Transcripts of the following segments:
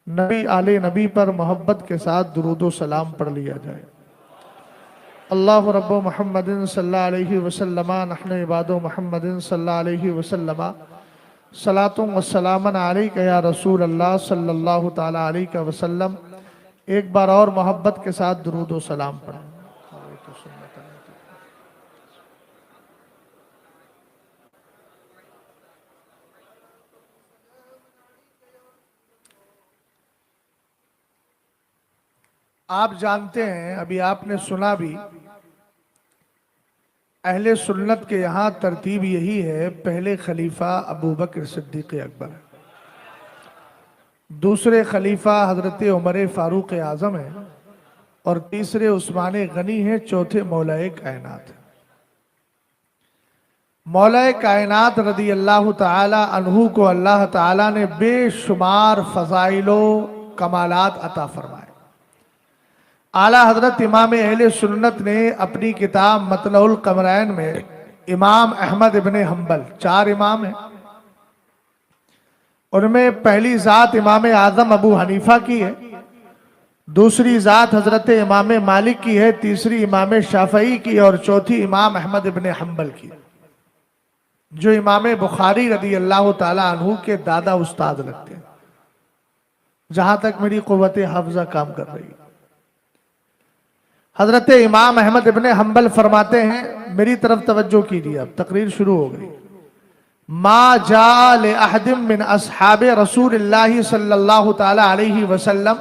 नबी आले नबी पर मोहब्बत के साथ दुरूदो सलाम पढ़ लिया जाए। अल्लाह रब्बो मुहम्मदिन सल्लल्लाहु अलैहि वसल्लम नहनु इबादो मुहम्मदिन सल्लल्लाहु अलैहि वसल्लम सलातुम व सलामन अलैका या रसूल अल्लाह सल्लल्लाहु ताला अलैहि वसल्लम। एक बार और मोहब्बत के साथ दुरूदो सलाम पढ़ें। आप जानते हैं, अभी आपने सुना भी, अहले सुन्नत के यहाँ तरतीब यही है, पहले खलीफा अबू बकर सिद्दीक़ अकबर, दूसरे खलीफा हजरत उमर फारूक आज़म है और तीसरे उस्मान गनी है, चौथे मौलाए कायनात है। मौलाए कायनात रदी अल्लाह ताला अन्हु को अल्लाह ताला ने बेशुमार फ़ज़ाइलो कमालात अता फरमाए। आला हजरत इमाम अहले सुन्नत ने अपनी किताब मतलउल कमरैन में इमाम अहमद इब्ने हम्बल, 4 इमाम हैं, उनमें पहली ज़ात इमाम आज़म अबू हनीफा की है, दूसरी ज़ात हजरत इमाम मालिक की है, तीसरी इमाम शाफई की और चौथी इमाम अहमद इब्ने हम्बल की, जो इमाम बुखारी रदी अल्लाह ताला अन्हु के दादा उस्ताद लगते हैं, जहां तक मेरी कुव्वत हाफ़िज़ा काम कर रही है। हजरत इमाम अहमद इब्ने हम्बल फरमाते हैं, मेरी तरफ तवज्जो कीजिए, अब तकरीर शुरू हो गई। मा जा ले अहदिम मिन अस्हाबे रसूलिल्लाहि सल्लल्लाहु ताला अलैहि वसल्लम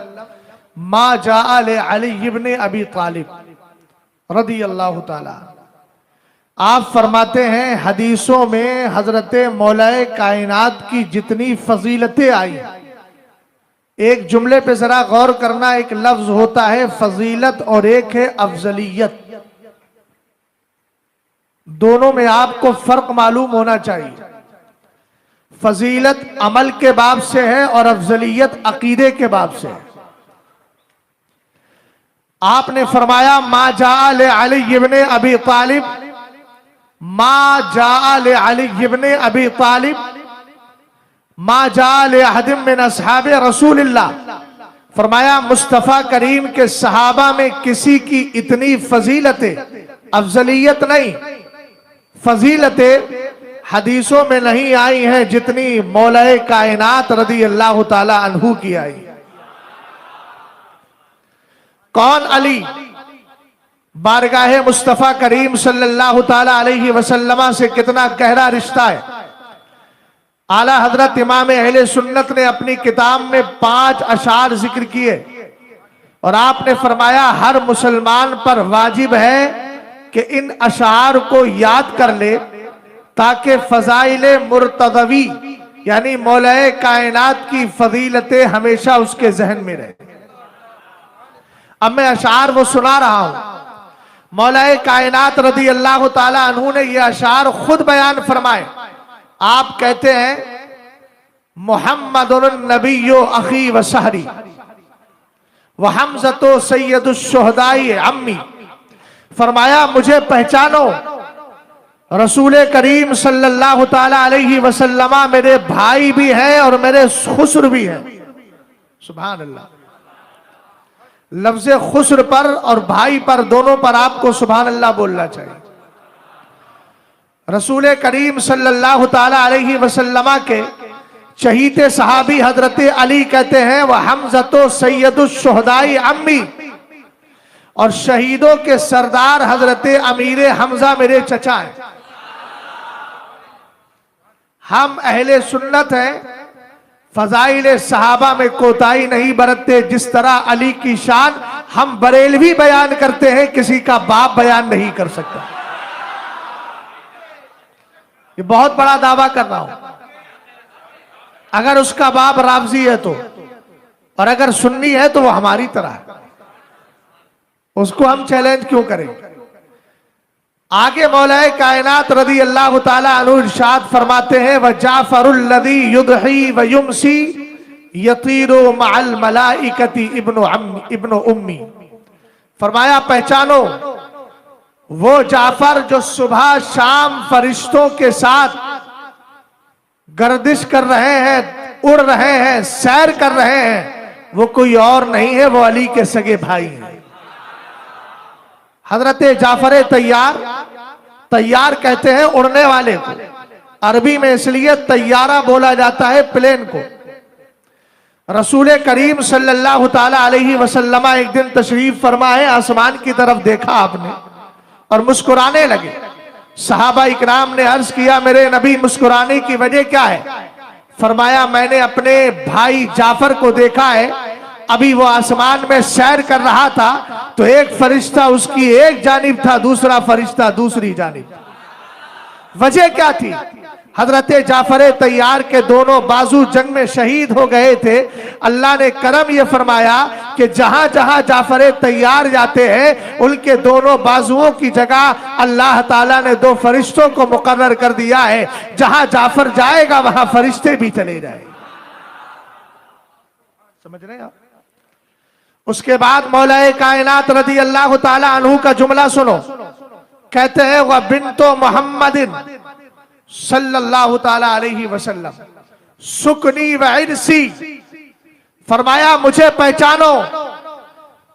मा जा ले अली इब्ने अबी तालिब रदी अल्लाह ताला। आप फरमाते हैं, हदीसों में हजरत मौलाए कायनात की जितनी फजीलतें आई, एक जुमले पे जरा गौर करना, एक लफ्ज होता है फजीलत और एक है अफजलियत, दोनों में आपको फर्क मालूम होना चाहिए। फजीलत अमल के बाब से है और अफजलियत अकीदे के बाब से है। आपने फरमाया मा जाअल अली इब्ने अबी तालिब, मा जाअल अली इब्ने अबी तालिब मा जाअल अहदिम मिन अस्हाबे रसूलिल्लाह। फरमाया मुस्तफ़ा करीम के सहाबा में किसी की इतनी फजीलतें, अफजलियत नहीं, फजीलतें हदीसों में नहीं आई हैं जितनी मौलाए कायनात रदी अल्लाह ताला अन्हु की आई। कौन? अली। बारगाहे मुस्तफ़ा करीम सल्लल्लाहु ताला अलैहि वसल्लम से कितना गहरा रिश्ता है। आला हजरत इमाम अहले सुन्नत ने अपनी किताब में 5 अशार जिक्र किए और आपने फरमाया हर मुसलमान पर वाजिब है कि इन अशार को याद कर ले ताकि फजाइले मुर्तज़वी यानी मौलाए कायनात की फजीलतें हमेशा उसके जहन में रहे। अब मैं अशार वो सुना रहा हूं। मौलाए कायनात रदी अल्लाह ताला अन्हु ने ये अशार खुद बयान फरमाए। आप कहते हैं, मुहम्मदुन नबियो अखी व सहरी व हमज़तो सैयदुश शुहदाई अम्मी। फरमाया मुझे पहचानो, रसूल करीम सल्लल्लाहु ताला अलैहि वसल्लम मेरे भाई भी हैं और मेरे खुस्र भी हैं। सुभान अल्लाह। लफ्ज़ खुस्र पर और भाई पर, दोनों पर आपको सुभान अल्लाह बोलना चाहिए। रसूल करीम सल्लल्लाहु ताला अलैहि वसल्लम के चहीते सहाबी हजरत अली कहते हैं, वह हमज़तो सैयदुश शुहदाई अम्मी, और शहीदों के सरदार हजरत अमीर हमजा मेरे चचा हैं। हम अहले सुन्नत हैं, फजाइल सहाबा में कोताही नहीं बरतते। जिस तरह अली की शान हम बरेलवी बयान करते हैं, किसी का बाप बयान नहीं कर सकता। ये बहुत बड़ा दावा कर रहा हूं। अगर उसका बाप राफजी है तो, और अगर सुन्नी है तो वो हमारी तरह है, उसको हम चैलेंज क्यों करें। आगे मौलाए कायनात रदी अल्लाह ताला अन्हु इरशाद फरमाते हैं, व जाफरुल लदी युदही व युमसी यतीरो मअल मलाइकती इब्नु उम्मी। फरमाया पहचानो वो जाफर जो सुबह शाम फरिश्तों के साथ गर्दिश कर रहे हैं, उड़ रहे हैं, सैर कर रहे हैं, वो कोई और नहीं है, वो अली के सगे भाई हैं। हजरत जाफर तैयार, तैयार कहते हैं उड़ने वाले को, अरबी में इसलिए तैयारा बोला जाता है प्लेन को। रसूल करीम सल्लल्लाहु ताला अलैहि वसल्लम एक दिन तशरीफ फरमाए, आसमान की तरफ देखा आपने और मुस्कुराने लगे। सहाबा इकराम ने अर्ज किया, मेरे नबी मुस्कुराने की वजह क्या है? फरमाया, मैंने अपने भाई जाफर को देखा है, अभी वो आसमान में सैर कर रहा था तो एक फरिश्ता उसकी एक जानिब था, दूसरा फरिश्ता दूसरी जानिब। वजह क्या थी? हजरत जाफर तैयार के दोनों बाजू जंग में शहीद हो गए थे। अल्लाह ने करम यह फरमाया कि जहां जहां जाफर तैयार जाते हैं उनके दोनों बाजुओं की जगह अल्लाह ताला ने दो फरिश्तों को मुकर्रर कर दिया है। जहां जाफर जाएगा वहां फरिश्ते भी चले जाएंगे। समझ रहे हैं आप? उसके बाद मौलाए कायनात रदी अल्लाह ताला अन्हु का जुमला सुनो। कहते हैं, वह बिन्तो मोहम्मदिन सल्लल्लाहु ताला अलैहि वसल्लम सुकनी व इरसी, फरमाया मुझे पहचानो,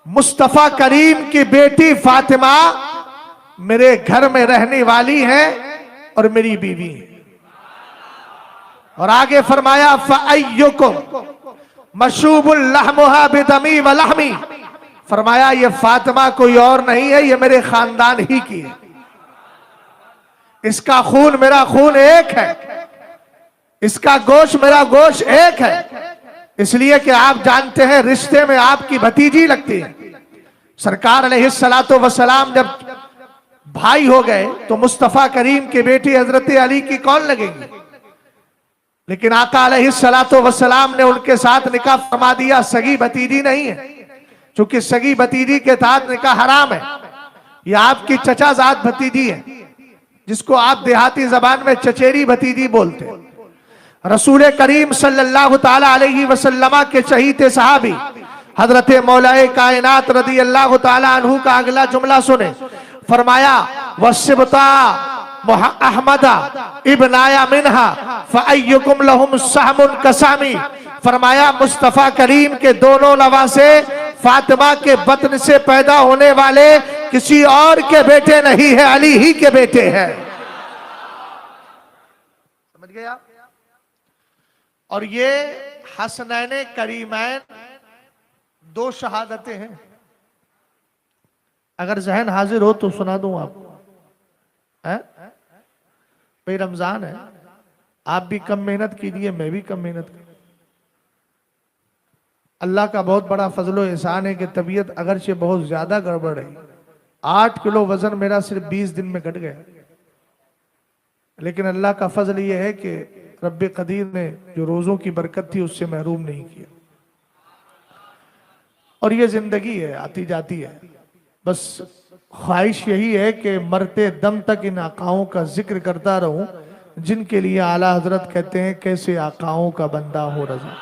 मुस्तफा करीम की बेटी फातिमा मेरे घर में रहने वाली है और मेरी बीवी है। और आगे फरमाया, फ़अय्युकुम मशूबुल लहमुहा बिदमी व लहमी, फरमाया ये फातिमा कोई और नहीं है, ये मेरे खानदान ही की है, इसका खून मेरा खून एक है, इसका गोश्त मेरा गोश्त एक है। इसलिए कि आप जानते हैं रिश्ते में आपकी भतीजी लगती है। सरकार अलैहिस्सलातो वस्सलाम जब भाई हो गए तो मुस्तफा करीम की बेटी हजरत अली की कौन लगेगी? लेकिन आका अलैहिस्सलातो वस्सलाम ने उनके साथ निकाह फरमा दिया, सगी भतीजी नहीं है, क्योंकि सगी भतीजी के साथ निकाह हराम है। यह आपकी चचाजाद भतीजी है, जिसको आप देहाती जबान में चचेरी भतीजी बोलते हैं। रसूल करीम सल्लल्लाहु ताला अलैहि वसल्लम के चहीते सहाबी हजरत मौलाए कायनात रदी अल्लाह ताला अन्हु का अगला जुमला सुने। फरमाया, वसिबता अहमदा इब्नाया मिनहा फ़अय्युकुम लहुम सहमुन कसामी, फरमाया मुस्तफा करीम के दोनों नवासे फातिमा के बतन से पैदा होने वाले किसी और के बेटे नहीं है, अली ही के बेटे हैं। समझ गए आप? और ये हसनैन करीमैन दो शहादतें हैं। अगर जहन हाजिर हो तो सुना दूं आपको। भाई रमजान है, आप भी कम मेहनत कीजिए, मैं भी कम मेहनत करूं। अल्लाह का बहुत बड़ा फजलो एहसान है कि तबीयत अगरचे बहुत ज्यादा गड़बड़ है। 8 किलो वजन मेरा सिर्फ 20 दिन में घट गया, लेकिन अल्लाह का फजल ये है कि रब्बे कदीर ने जो रोजों की बरकत थी उससे महरूम नहीं किया। और ये जिंदगी है, आती जाती है। बस ख्वाहिश यही है कि मरते दम तक इन आकाओं का जिक्र करता रहूं, जिनके लिए आला हजरत कहते हैं, कैसे आकाओं का बंदा हो रजा,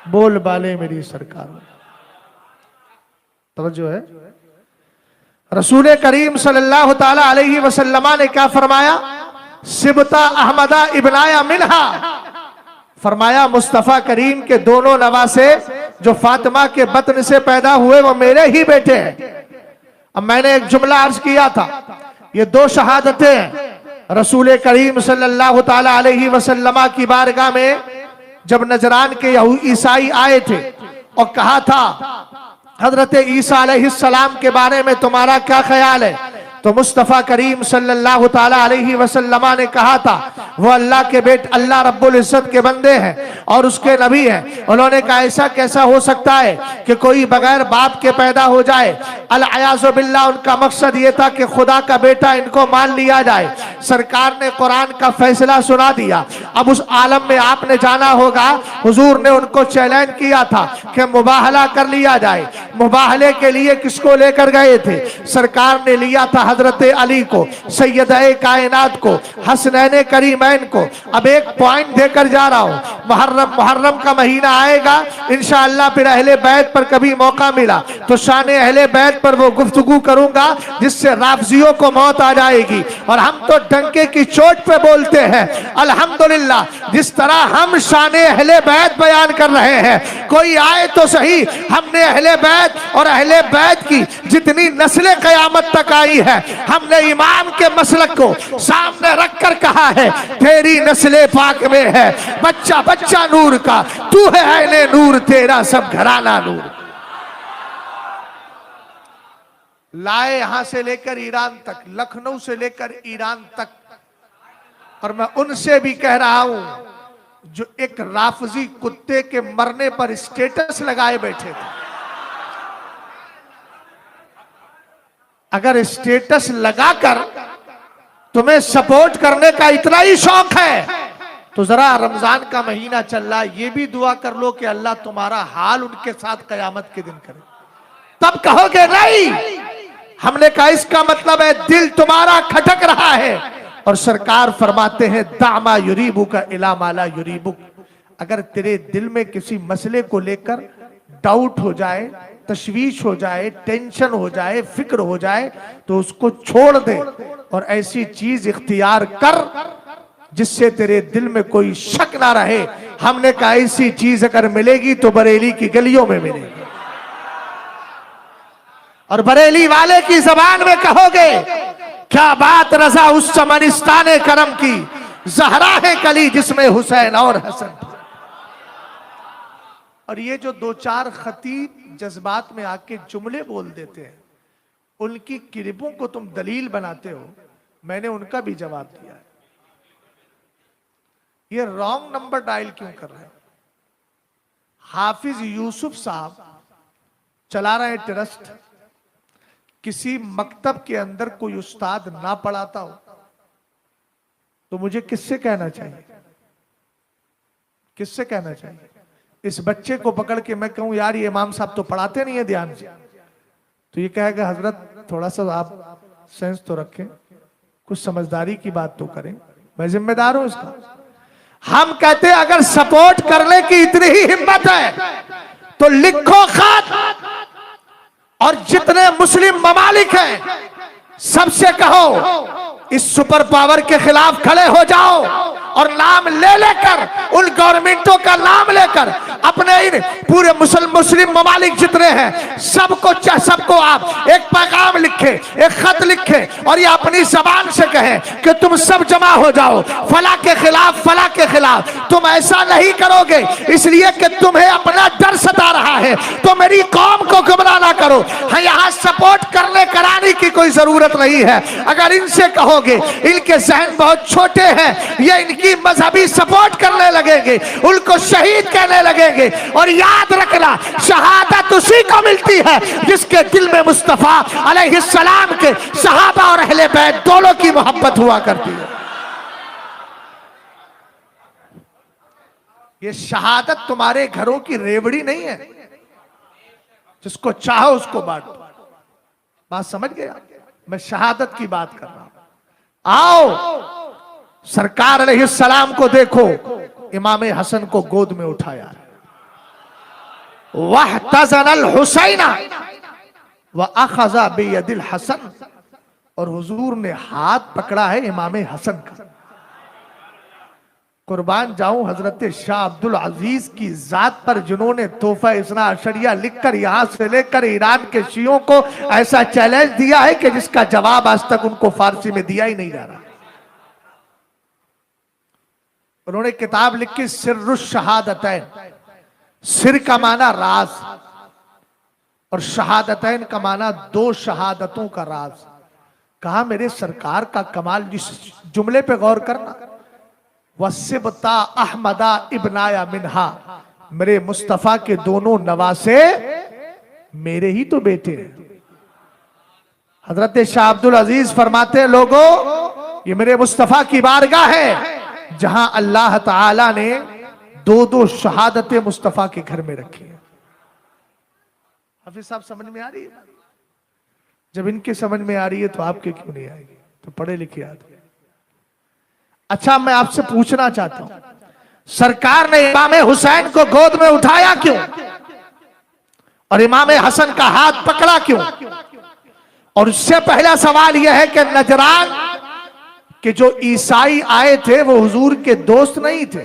बोल बाले मेरी सरकार। तवज्जो है? रसूल करीम सल्लल्लाहु ताला अलैहि वसल्लम ने क्या फरमाया? सिबता अहमदा इब्नाया मिनहा, फरमाया मुस्तफा करीम के दोनों नवासे जो फातिमा के बतन से पैदा हुए वो मेरे ही बेटे हैं। अब मैंने एक जुमला अर्ज किया था, ये दो शहादतें हैं। रसूल करीम सल्लल्लाहु ताला अलैहि वसल्लम की बारगाह में जब नजरान के ईसाई आए थे और कहा था हजरत ईसा अलैहिस्सलाम के बारे में तुम्हारा क्या ख्याल है, तो मुस्तफा करीम सल्लल्लाहु ताला अलैहि वसल्लम ने कहा था वो अल्लाह के बेटे, अल्लाह रब्बुल इज्जत के बंदे हैं और उसके नबी हैं। उन्होंने कहा ऐसा कैसा हो सकता है कि कोई बगैर बाप के पैदा हो जाए? अल-अयाज़ु बिल्लाह, उनका मकसद ये था कि खुदा का बेटा इनको मान लिया जाए। सरकार ने कुरान का फैसला सुना दिया। अब उस आलम में आपने जाना होगा, हुजूर ने उनको चैलेंज किया था कि मुबाहला कर लिया जाए। मुबाहले के लिए किसको लेकर गए थे? सरकार ने लिया था हजरत अली को, सैयद-ए कायनात को, हसनैन करीमैन को। अब एक पॉइंट देकर जा रहा हूं, मुहर्रम का महीना आएगा इंशाअल्लाह, फिर अहले बैत पर कभी मौका मिला तो शान अहले बैत पर वो गुफ्तगू करूंगा जिससे राफजियों को मौत आ जाएगी। और हम तो डंके की चोट पे बोलते हैं अल्हम्दुलिल्लाह, जिस तरह हम शान अहले बैत बयान कर रहे हैं, कोई आए तो सही, हमने अहले बैत और अहले बैत की जितनी नस्लें कयामत तक आई है, हमने इमाम के मसलक को सामने रखकर कहा है तेरी नस्ले पाक में है बच्चा बच्चा नूर का, तू है ऐने नूर, तेरा सब घराना नूर। लाए यहां से लेकर ईरान तक, लखनऊ से लेकर ईरान तक। और मैं उनसे भी कह रहा हूं जो एक राफजी कुत्ते के मरने पर स्टेटस लगाए बैठे थे, अगर स्टेटस लगाकर तुम्हें सपोर्ट करने का इतना ही शौक है तो जरा रमजान का महीना चल रहा है, ये भी दुआ कर लो कि अल्लाह तुम्हारा हाल उनके साथ कयामत के दिन करे, तब कहोगे नहीं। हमने कहा इसका मतलब है दिल तुम्हारा खटक रहा है। और सरकार फरमाते हैं दामा युरीबू का इला माला युरीबू, अगर तेरे दिल में किसी मसले को लेकर डाउट हो जाए, तशवीश हो जाए, टेंशन हो जाए, फिक्र हो जाए, तो उसको छोड़ दे और ऐसी चीज इख्तियार कर जिससे तेरे दिल में कोई शक ना रहे। हमने कहा ऐसी चीज अगर मिलेगी तो बरेली की गलियों में मिलेगी, और बरेली वाले की जबान में कहोगे क्या बात रजा उस चमनिस्ताने करम की, जहरा है कली जिसमें हुसैन और हसन। और ये जो दो चार खतीब जज्बात में आके जुमले बोल देते हैं, उनकी किरबों को तुम दलील बनाते हो, मैंने उनका भी जवाब दिया है। ये रॉन्ग नंबर डायल क्यों कर रहे हैं? हाफिज यूसुफ साहब चला रहे ट्रस्ट, किसी मकतब के अंदर कोई उस्ताद ना पढ़ाता हो तो मुझे किससे कहना चाहिए, किससे कहना चाहिए? इस बच्चे को पकड़ के मैं कहूं यार ये इमाम साहब तो पढ़ाते नहीं है ध्यान से, तो ये कहेगा हजरत थोड़ा सा आप सेंस तो रखें, कुछ समझदारी की बात तो करें, मैं जिम्मेदार हूं इसका। हम कहते हैं अगर सपोर्ट करने की इतनी ही हिम्मत है तो लिखो खत और जितने मुस्लिम ममालिक हैं सबसे कहो इस सुपर पावर के खिलाफ खड़े हो जाओ और नाम ले लेकर, उन गवर्नमेंटों का नाम लेकर अपने इन पूरे मुस्लिम ममालिक जितने हैं सबको आप एक पैगाम लिखे, एक खत लिखे और ये अपनी जबान से कहें कि तुम सब जमा हो जाओ फला के खिलाफ, फला के खिलाफ। तुम ऐसा नहीं करोगे इसलिए कि तुम्हें अपना डर सता रहा है, तो मेरी कौम को गुमराह ना करो। हाँ, यहाँ सपोर्ट करने कराने की कोई जरूरत नहीं है। अगर इनसे कहोगे इनके जहन बहुत छोटे हैं, ये इनकी मजहबी सपोर्ट करने लगेंगे, उनको शहीद कहने लगेंगे। और याद रखना शहादत उसी को मिलती है जिसके दिल में मुस्तफा अलैहिस्सलाम के सहाबा और अहले बैत दोनों की मोहब्बत हुआ करती है। ये शहादत तुम्हारे घरों की रेवड़ी नहीं है, जिसको चाहो उसको बांटो। बात समझ गया? मैं शहादत की बात कर रहा हूं। आओ सरकार अलैहिस्सलाम को देखो, इमाम हसन को गोद में उठाया, वहतज़नल हुसैना व अखज़ा बियदिल हसन, और हुजूर ने हाथ पकड़ा है इमाम हसन का। कुर्बान जाऊं हजरत शाह अब्दुल अजीज की जात पर जिन्होंने तोहफा इस्ना अशरिया लिखकर यहां से लेकर ईरान के शियों को ऐसा चैलेंज दिया है कि जिसका जवाब आज तक उनको फारसी में दिया ही नहीं जा रहा। उन्होंने किताब लिखी सिर्रुश शहादतैन, सिर का माना राज और शहादतैन का माना दो शहादतों का राज। कहा मेरे सरकार का कमाल, जिस जुमले पे गौर करना, वसिबता अहमदा इब्नाया मिनहा, मेरे मुस्तफा के दोनों नवासे मेरे ही तो बेटे हैं। हजरत शाह अब्दुल अजीज फरमाते हैं लोगों ये मेरे मुस्तफा की बारगाह है जहां अल्लाह ताला ने दो दो शहादतें मुस्तफा के घर में रखी है। हाफिज साहब समझ में आ रही है? जब इनके समझ में आ रही है तो आपके क्यों नहीं आएगी? तो पढ़े लिखे आदमी। अच्छा, मैं आपसे पूछना चाहता हूं, सरकार ने इमाम हुसैन को गोद में उठाया क्यों और इमाम हसन का हाथ पकड़ा क्यों? और उससे पहला सवाल यह है कि नजरान के जो ईसाई आए थे वो हुजूर के दोस्त नहीं थे,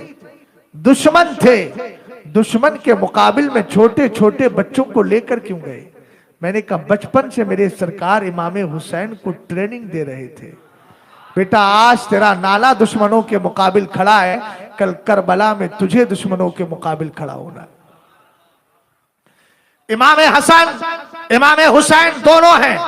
दुश्मन थे। दुश्मन के मुकाबिल में छोटे छोटे बच्चों को लेकर क्यों गए? मैंने कहा बचपन से मेरे सरकार इमाम हुसैन को ट्रेनिंग दे रहे थे, बेटा आज तेरा नाना दुश्मनों के मुकाबिल खड़ा है, कल करबला में तुझे दुश्मनों के मुकाबिल खड़ा होना। इमाम हसन इमाम हुसैन दोनों हैं,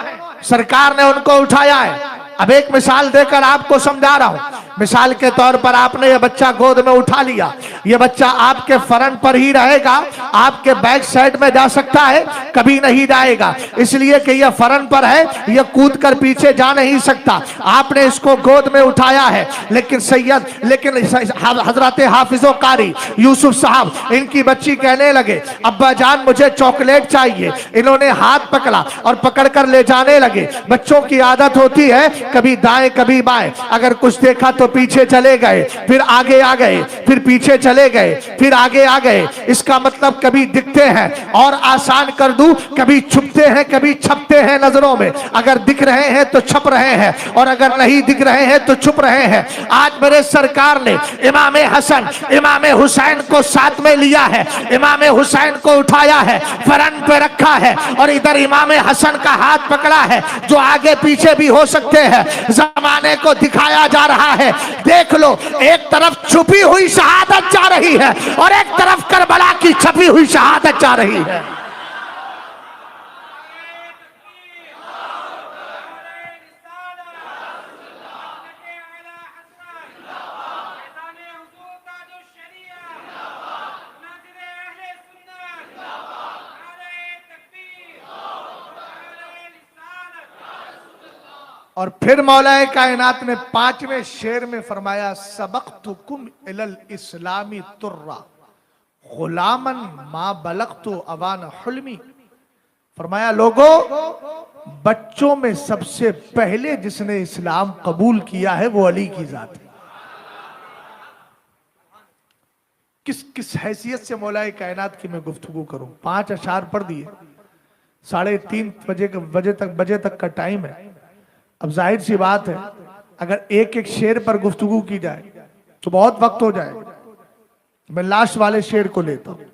सरकार ने उनको उठाया है। अब एक मिसाल देकर आपको समझा रहा हूं। मिसाल के तौर पर आपने ये बच्चा गोद में उठा लिया, ये बच्चा आपके फ्रंट पर ही रहेगा, आपके बैक साइड में जा सकता है? कभी नहीं जाएगा, इसलिए कि ये फ्रंट पर है, ये कूद कर पीछे जा नहीं सकता। आपने इसको गोद में उठाया है, लेकिन हजरत हाफिजो कारी यूसुफ साहब, इनकी बच्ची कहने लगे अब्बा जान मुझे चॉकलेट चाहिए। इन्होंने हाथ पकड़ा और पकड़कर ले जाने लगे। बच्चों की आदत होती है कभी दाएं कभी बाएं, अगर कुछ देखा तो पीछे चले गए, फिर आगे आ गए, फिर पीछे चले गए, फिर आगे आ गए। इसका मतलब कभी दिखते हैं और आसान कर दूं, कभी छुपते हैं कभी छपते हैं नजरों में। अगर दिख रहे हैं तो छप रहे हैं और अगर नहीं दिख रहे हैं तो छुप रहे हैं। आज मेरे सरकार ने इमाम हसन इमाम हुसैन को साथ में लिया है, इमाम हुसैन को उठाया है, फ्रंट पे रखा है और इधर इमाम हसन का हाथ पकड़ा है, जो आगे पीछे भी हो सकते हैं। जमाने को दिखाया जा रहा है, देख लो, एक तरफ छुपी हुई शहादत जा रही है और एक तरफ करबला की छपी हुई शहादत जा रही है। और फिर मौलाए कायनात ने 5वें शेर में फरमाया सबक़तुकुम इलल इस्लामी तुर्रा गुलामन मा बलग़तु अवान हुल्मी। फरमाया लोगों, बच्चों में सबसे पहले जिसने इस्लाम कबूल किया है वो अली की जात है। किस किस हैसियत से मौलाए कायनात की मैं गुफ्तगू करूं? 5 अशार पढ़ दिए, 3:30 बजे तक का टाइम है। अब जाहिर सी बात है, अगर एक एक शेर पर गुफ्तगू की जाए तो बहुत वक्त हो जाएगा। मैं लास्ट वाले शेर को लेता हूं।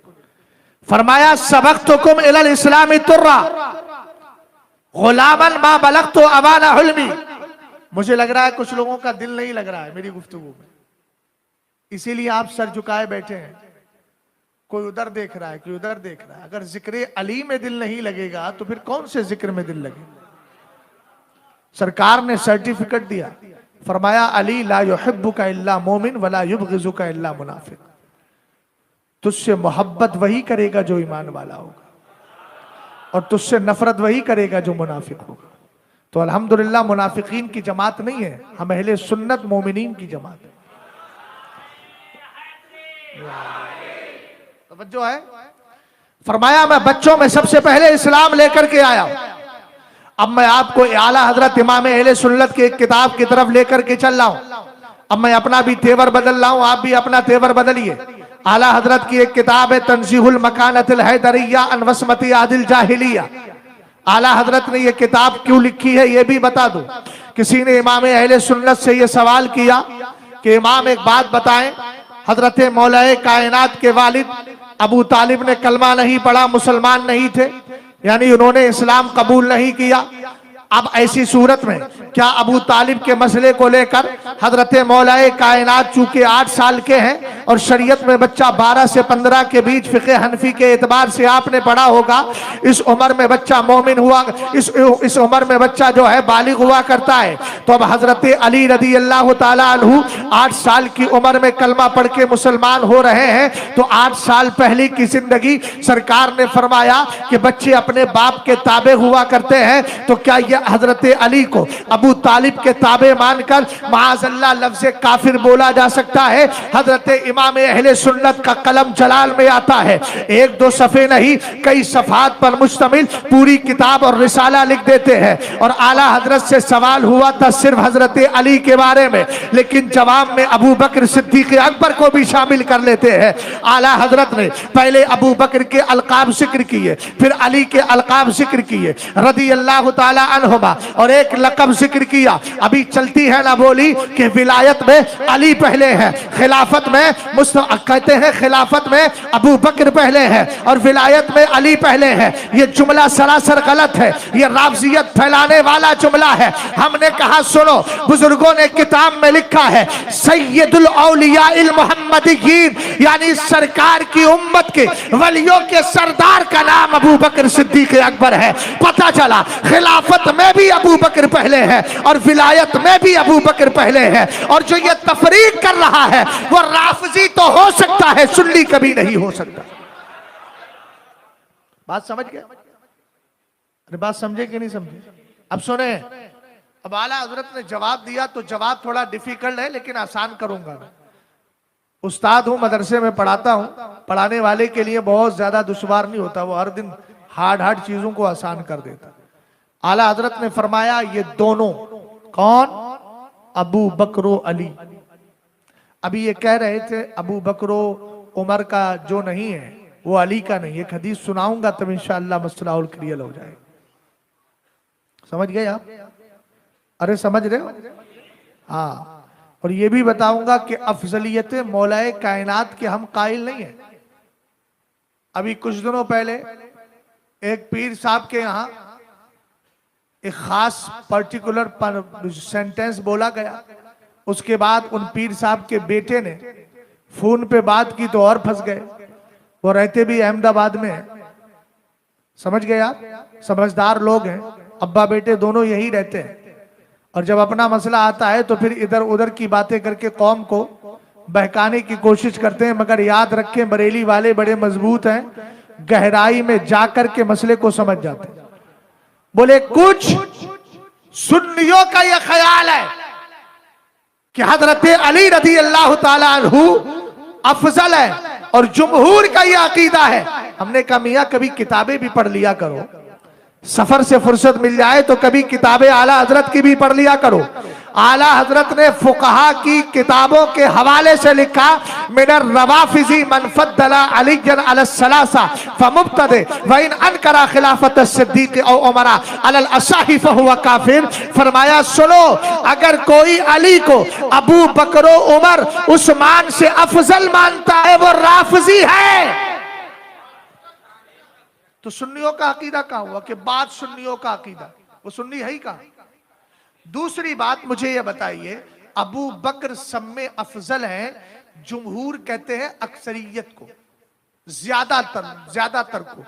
फरमाया सबक़तुकुम इलल इस्लामी तुर्रा गुलामन मा बलग़तु अवाना हुल्मी। मुझे लग रहा है कुछ लोगों का दिल नहीं लग रहा है मेरी गुफ्तगू में, इसीलिए आप सर झुकाए बैठे हैं। कोई उधर देख रहा है, कोई उधर देख रहा है। अगर जिक्र अली में दिल नहीं लगेगा तो फिर कौन से जिक्र में दिल लगेगा? सरकार ने सर्टिफिकेट दिया, फरमाया अली ला युहिब्बुका इल्ला मोमिन वला युबग़िज़ुका इल्ला मुनाफिक। तुझसे मोहब्बत वही करेगा जो ईमान वाला होगा और तुझसे नफरत वही करेगा जो मुनाफिक होगा। तो अल्हम्दुलिल्लाह मुनाफिकीन की जमात नहीं है, हम अहले सुन्नत मोमिनीन की जमात है। तवज्जो है? फरमाया मैं बच्चों में सबसे पहले इस्लाम लेकर के आया। अब मैं आपको आला हजरत इमाम अहले सुन्नत की एक किताब की तरफ लेकर के चल रहा हूं। अब मैं अपना भी तेवर बदल रहा हूं, आप भी अपना तेवर बदलिए। आला हजरत की एक किताब है तंज़ीहुल मकानतिल हैदरिया अन वस्मती आदिल जाहिलिया। आला हजरत ने यह किताब क्यों लिखी है ये भी बता दूं। किसी ने इमाम अहले सुन्नत से यह सवाल किया कि इमाम एक बात बताएं, हजरत मौलाए कायनात के वालिद अबू तालिब ने कलमा नहीं पढ़ा, मुसलमान नहीं थे, यानी उन्होंने इस्लाम कबूल नहीं किया। अब ऐसी सूरत में क्या अबू तालिब के मसले को लेकर हजरत मौलाए कायनात चूंकि 8 साल के हैं और शरीयत में बच्चा 12 से 15 के बीच फिक़े हनफी के एतबार से आपने पढ़ा होगा, इस उम्र में बच्चा मोमिन हुआ, इस उम्र में बच्चा जो है बालिग हुआ करता है। तो अब हजरत अली रदी अल्लाह ताला अन्हु 8 साल की उम्र में कलमा पढ़ के मुसलमान हो रहे हैं। तो 8 साल पहले की जिंदगी सरकार ने फरमाया कि बच्चे अपने बाप के ताबे हुआ करते हैं। तो क्या ये हजरत अली को अबू तालिब के ताबे मानकर माअज़ल्लाह लफ्ज़ काफिर बोला जा सकता है। हजरत इमाम अहले सुन्नत का कलम जलाल में आता है, एक दो सफ़े नहीं कई सफ़ात पर मुश्तमिल पूरी किताब और रिसाला लिख देते हैं। और आला हजरत से सवाल हुआ था सिर्फ हजरत अली के बारे में, लेकिन जवाब में अबू बकर सिद्दीक़ अकबर को भी शामिल कर लेते हैं। आला हजरत ने पहले अबू बकर के अलकाब जिक्र किए, फिर अली के अलकाब जिक्र किए रदी अल्लाह ताला अन्हुमा, और एक लक़ब जिक्र किया। अभी चलती है ना बोली कि विलायत में अली पहले है, खिलाफत में कहते हैं खिलाफत में अबू बकर पहले है और विलायत में अली पहले है। ये जुमला सरासर गलत है, ये राफ़ज़ियत फैलाने वाला जुमला है। हमने कहा सुनो, बुजुर्गों ने किताब में लिखा है सैयदुल औलिया इल मुहम्मदीयीन, यानी सरकार की उम्मत के वलियों के सरदार का नाम अबू बकर सिद्दीक़ अकबर है। पता चला खिलाफत में भी अबू बकर पहले है और विलायत में भी अबू बकर पहले है। और जो ये तफरीक कर रहा है वो राफ़ज़ी तो हो सकता है, सुन्नी कभी नहीं हो सकता। बात समझ गए? अरे बात समझे कि नहीं समझे? अब सुने, अब आला हजरत ने जवाब दिया तो जवाब थोड़ा डिफिकल्ट है लेकिन आसान करूंगा मैं। उस्ताद हूं, मदरसे में पढ़ाता हूं, पढ़ाने वाले के लिए बहुत ज्यादा दुश्वार नहीं होता, वो हर दिन हार्ड चीजों को आसान कर देता। आला हजरत ने फरमाया ये दोनों कौन? अबू बकरो अली। अभी ये कह रहे थे अबू बकरो उमर का जो नहीं है वो अली का नहीं। एक हदीस सुनाऊंगा तब इंशाअल्लाह मसला और क्लियर हो जाएगा। समझ गए आप? अरे समझ रहे हो? हाँ, और ये भी बताऊंगा कि अफजलियत मौलाए कायनात के हम कायल नहीं है। अभी कुछ दिनों पहले एक पीर साहब के यहाँ एक खास पर्टिकुलर सेंटेंस बोला गया, उसके बाद उन पीर साहब के बेटे ने फोन पे बात की तो और फंस गए। वो रहते भी अहमदाबाद में है, समझ गए आप? समझदार लोग हैं, अब्बा बेटे दोनों यही रहते हैं। और जब अपना मसला आता है तो फिर इधर उधर की बातें करके कौम को बहकाने की कोशिश करते हैं। मगर याद रखें बरेली वाले बड़े मजबूत हैं, गहराई में जाकर के मसले को समझ जाते हैं। बोले कुछ सुन्नियों का यह ख्याल है कि हजरत अली रज़ी अल्लाह ताला अन्हु अफजल है और जुमहूर का यह अकीदा है। हमने कहा मियां कभी किताबें भी पढ़ लिया करो, सफर से फुर्सत मिल जाए तो कभी किताबें आला हजरत की भी पढ़ लिया करो। आला हजरत ने फुकहा की किताबों के हवाले से लिखा मिनर रवाफिजी मन फद्दला अलीयन अला सलासा फमुब्तदे व इन अनकरा खिलाफत सिद्दीक औ उमरा अलल असाही फहुवा काफिर। फरमाया सुनो, अगर कोई अली को अबू बकर उमर उस्मान से अफजल मानता है वो राफिजी है। तो सुन्नियों का अकीदा कहाँ हुआ कि बात सुन्नियों का अकीदा? वो सुन्नी है ही कहाँ? दूसरी बात मुझे ये बताइए, अबू बकर सब में अफजल है, जुमहूर कहते हैं अक्सरियत को, ज्यादातर को,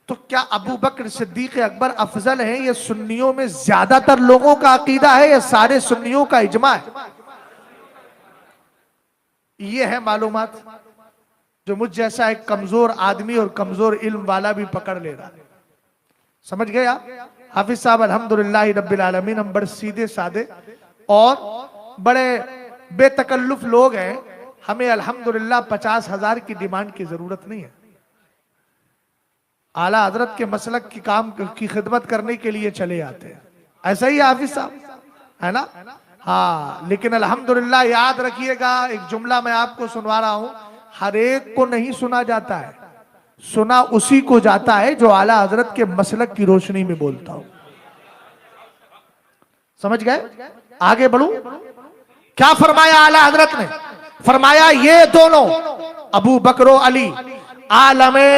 तो क्या अबू बकर सिद्दीक अकबर अफजल है? ये सुन्नियों में ज्यादातर लोगों का अकीदा है या सारे सुन्नियों का इजमा है? ये है मालूमात जो मुझ जैसा एक कमजोर आदमी और कमजोर इल्म वाला भी पकड़ ले रहा है। समझ गए आप? हाफिज साहब अल्हम्दुलिल्लाह रब्बिल आलमीन, हम बड़े सीधे साधे और बड़े बेतकल्लुफ लोग हैं। हमें अल्हम्दुलिल्लाह 50,000 की डिमांड की जरूरत नहीं है। आला हजरत के मसलक की काम की खिदमत करने के लिए चले आते हैं। ऐसा ही हाफिज साहब है ना? हाँ, लेकिन अल्हम्दुलिल्लाह याद रखिएगा, एक जुमला मैं आपको सुनवा रहा हूं, हर एक को नहीं सुना जाता है, सुना उसी को जाता है जो आला हजरत के मसलक की रोशनी में बोलता हो। समझ गए? आगे बढ़ूं? क्या फरमाया आला हजरत ने? फरमाया ये दोनों अबू बकरो अली आलमे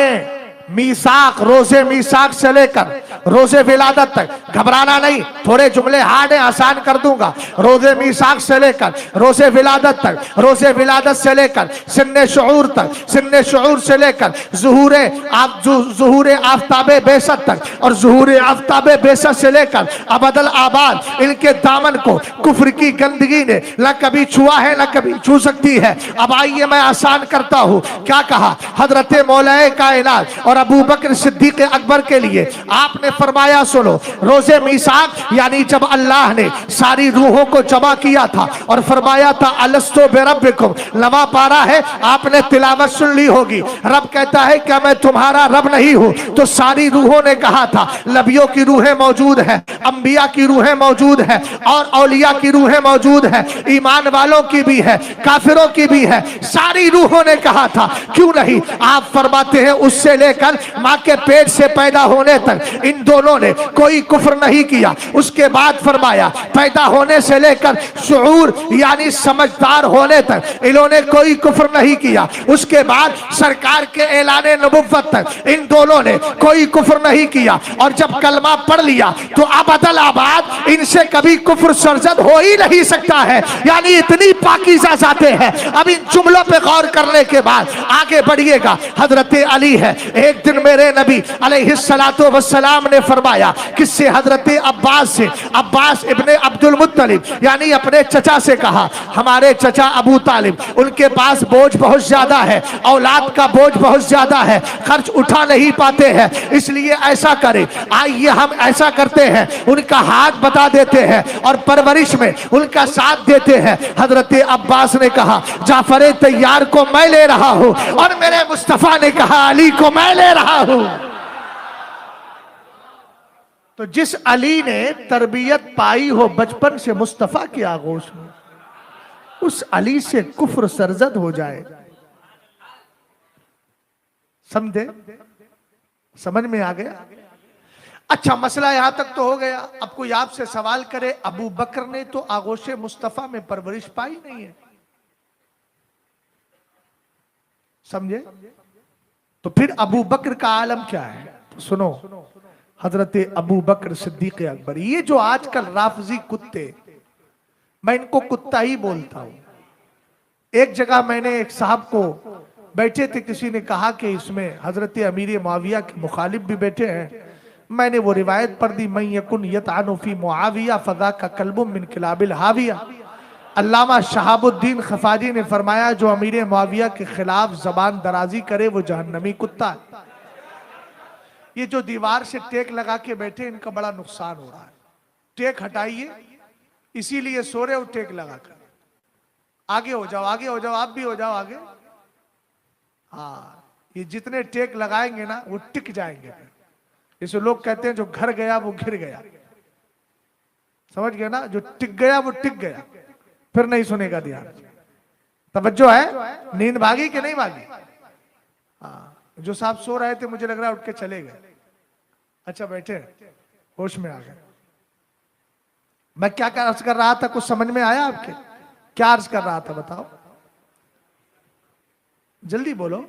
मीसाक, रोजे मीसाक से लेकर रोजे विलादत तक, घबराना नहीं, थोड़े जुमले हार्ड हैं, आसान कर दूंगा। रोजे मीसाक से लेकर रोजे विलादत तक, रोजे विलादत से लेकर सिन्ने शऊर तक, सिन्ने शऊर से लेकर ज़ुहूरे आफ्ताबे बेसत तक, और ज़ुहूरे आफ्ताबे बेसत से लेकर अबदल आबाद, इनके दामन को कुफ्र की गंदगी ने न कभी छुआ है न कभी छू सकती है। अब आइए मैं आसान करता हूं। क्या कहा? हजरत मौलाए कायनात और अबू बकर सिद्दीक अकबर के लिए आपने फरमाया सुनो, रोजे मीसाक यानी जब अल्लाह ने सारी रूहों को जमा किया था और फरमाया था अलस्तो बिरब्बिकुम, लवा पारा है, आपने तिलावत सुन ली होगी। रब कहता है क्या मैं तुम्हारा रब नहीं हूं? तो सारी रूहों ने कहा था, नबियों की रूहें मौजूद है, अंबिया की रूहें मौजूद है और औलिया की रूहें मौजूद है, ईमान वालों की भी है, काफिरों की भी है। सारी रूहों ने कहा था क्यों नहीं? आप फरमाते हैं उससे लेकर मां के पेट से पैदा होने तक इन दोनों ने कोई कुफ्र नहीं किया। उसके बाद फरमाया पैदा होने से लेकर शऊर यानी समझदार होने तक इन्होंने कोई कुफ्र नहीं किया। उसके बाद सरकार के ऐलाने नबुव्वत तक इन दोनों ने कोई कुफ्र नहीं किया। और जब कलमा पढ़ लिया तो अबदल आबाद इनसे कभी कुफ्र सरजद हो ही नहीं सकता है। यानी इतनी पाकीज़ा जाते हैं। अब इन जुमलों पे गौर करने के बाद आगे बढ़िएगा। हजरत अली है, एक दिन मेरे नबी अलैहिस्सलातु वस्सलाम ने फरमाया किससे? हजरत अब्बास से। अब्बास इब्ने अब्दुल मुत्तलिब यानी अपने चचा से कहा, हमारे चचा अबू तालिब, उनके पास बोझ बहुत ज्यादा है, औलाद का बोझ बहुत ज्यादा है, खर्च उठा नहीं पाते हैं, इसलिए ऐसा करें, आइए हम ऐसा करते हैं, उनका हाथ बता देते हैं और परवरिश में उनका साथ देते हैं। हजरत अब्बास ने कहा जाफर तैयार को मैं ले रहा हूं और मेरे मुस्तफा ने कहा अली को मैं ले रहा हूं। तो जिस अली ने तरबियत पाई हो बचपन से मुस्तफा की आगोश में, उस अली से कुफ्र सरजद हो जाए, समझे? समझ में आ गया? अच्छा, मसला यहां तक तो हो गया। अब कोई आपसे सवाल करे अबू बकर ने तो आगोश मुस्तफा में परवरिश पाई नहीं है, समझे? तो फिर अबू बकर का आलम क्या है? तो सुनो, हजरत अबू बकर सिद्दीक अकबर, ये जो आजकल राफजी कुत्ते, मैं इनको कुत्ता ही बोलता हूं। एक जगह मैंने एक साहब को बैठे थे, किसी ने कहा कि इसमें हजरत अमीर मुआविया के मुखालिफ भी बैठे हैं। मैंने वो रिवायत पढ़ दी, मैं यकुन यतअनु फी मुआविया फज़ा का कल्बुम मिन किलाबिल हाविया। अल्लामा शहाबुद्दीन खफाजी ने फरमाया जो अमीर मुआविया के खिलाफ जबान दराजी करे वो जहन्नमी कुत्ता है। ये जो दीवार से टेक लगा के बैठे, इनका बड़ा नुकसान हो रहा है। टेक हटाइए, इसीलिए सो रहे हो टेक लगा कर। आगे हो जाओ, आगे हो जाओ, आप भी हो जाओ आगे। हाँ, ये जितने टेक लगाएंगे ना वो टिक जाएंगे। जैसे लोग कहते हैं जो घर गया वो घिर गया, समझ गए ना? जो टिक गया वो टिक गया, फिर नहीं सुनेगा। ध्यान, तवज्जो है? नींद भागी कि नहीं भागी? हाँ, जो साहब सो रहे थे मुझे लग रहा है उठ के चले गए। अच्छा, बैठे, होश में आ गए। मैं क्या अर्ज कर रहा था, कुछ समझ में आया आपके? क्या अर्ज कर रहा था बताओ, जल्दी बोलो।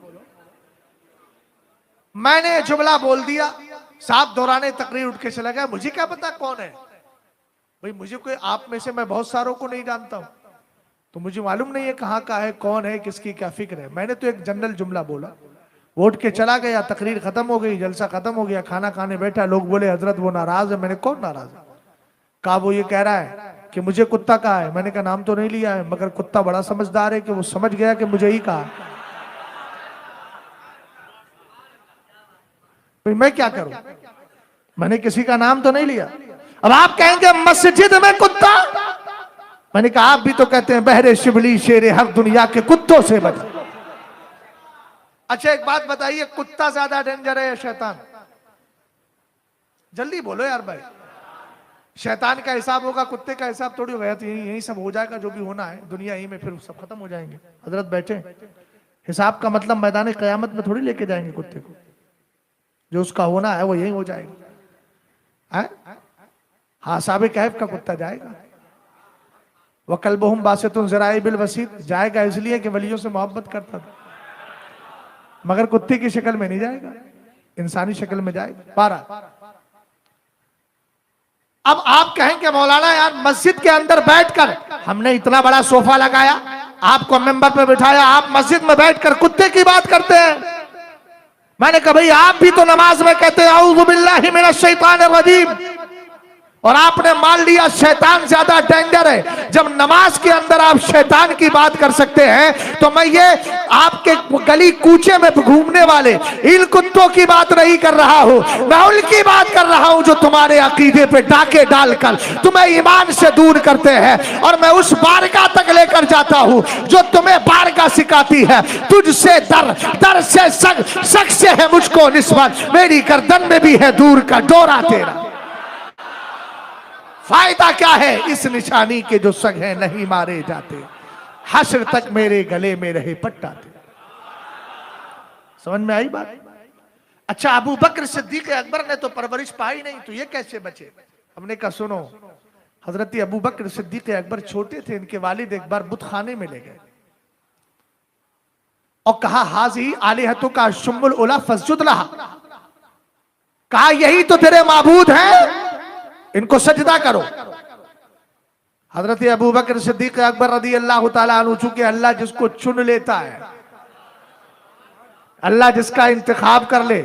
मैंने जुमला बोल दिया, साहब दौराने तकरीर उठ के चला गया। मुझे क्या पता कौन है भाई, मुझे कोई आप में से, मैं बहुत सारों को नहीं जानता हूं, तो मुझे मालूम नहीं है कहाँ का है, कौन है, किसकी क्या फिक्र है। मैंने तो एक जनरल जुमला बोला, वो उठ के चला गया। तकरीर खत्म हो गई, जलसा खत्म हो गया, खाना खाने बैठा, लोग बोले हजरत वो नाराज है। मैंने कौन नाराज है? कहा वो ये कह रहा है कि मुझे कुत्ता कहा है। मैंने कहा नाम तो नहीं लिया है, मगर कुत्ता बड़ा समझदार है कि वो समझ गया कि मुझे ही कहा। मैं क्या करूं, मैंने किसी का नाम तो नहीं लिया। अब आप कहेंगे मस्जिद में कुत्ता, मैंने कहा आप भी तो कहते हैं बहरे शिबली शेरे हर दुनिया के कुत्तों से बचा। अच्छा, एक बात बताइए, कुत्ता ज्यादा डेंजर है या शैतान? जल्दी बोलो यार भाई। शैतान का हिसाब होगा, कुत्ते का हिसाब थोड़ी होगा। तो यही सब हो जाएगा जो भी होना है दुनिया ही में, फिर सब खत्म हो जाएंगे। हजरत बैठे, हिसाब का मतलब मैदान क़यामत में थोड़ी लेके जाएंगे कुत्ते को, जो उसका होना है वो यही हो जाएगा। हाँ, साबिक़ कहफ का कुत्ता जाएगा। वह कल्बुहुम बासितुन ज़राई बिल वसीत, जाएगा इसलिए कि वलियों से मोहब्बत करता था, मगर कुत्ते की शक्ल में नहीं जाएगा, इंसानी शक्ल में जाएगा। 12। अब आप कहेंगे मौलाना यार मस्जिद के अंदर बैठकर हमने इतना बड़ा सोफा लगाया, आपको मेंबर पे बिठाया, आप मस्जिद में बैठकर कुत्ते की बात करते हैं। मैंने कहा भाई आप भी तो नमाज में कहते हैं औज़ु बिल्लाहि मिनश शैतानिर रजीम, और आपने मान लिया शैतान ज्यादा डेंजर है। जब नमाज के अंदर आप शैतान की बात कर सकते हैं, तो मैं ये आपके गली कूचे में घूमने वाले इन कुत्तों की बात नहीं कर रहा हूं, मैं उनकी बात कर रहा हूं जो तुम्हारे अकीदे पे डाके डालकर तुम्हें ईमान से दूर करते हैं। और मैं उस बारगाह तक लेकर जाता हूं जो तुम्हें बारगाह सिखाती है, तुझसे दर, दर से सग, सग से है मुझको निस्बत, मेरी गर्दन में भी है दूर का डोरा तेरा। फायदा क्या है इस निशानी के जो सग है नहीं मारे जाते, हश्र तक मेरे गले में रहे पट्टाते। समझ में आई बात? अच्छा, अबू बकर सिद्दीक अकबर ने तो परवरिश पाई नहीं, तो ये कैसे बचे? हमने कहा सुनो, हजरत अबू बकर सिद्दीक अकबर छोटे थे, इनके वालिद एक बार बुतखाने में ले गए और कहा हाजी आलिहतु का शुम्मुल उला फसजुद लहा, कहा यही तो तेरे माबूद हैं, इनको सजदा करो। हजरत अबू बकर सिद्दीक अकबर रदी अल्लाह ताला अन्हु, चूंकि अल्लाह जिसको चुन लेता है, अल्लाह जिसका इंतखाब कर ले,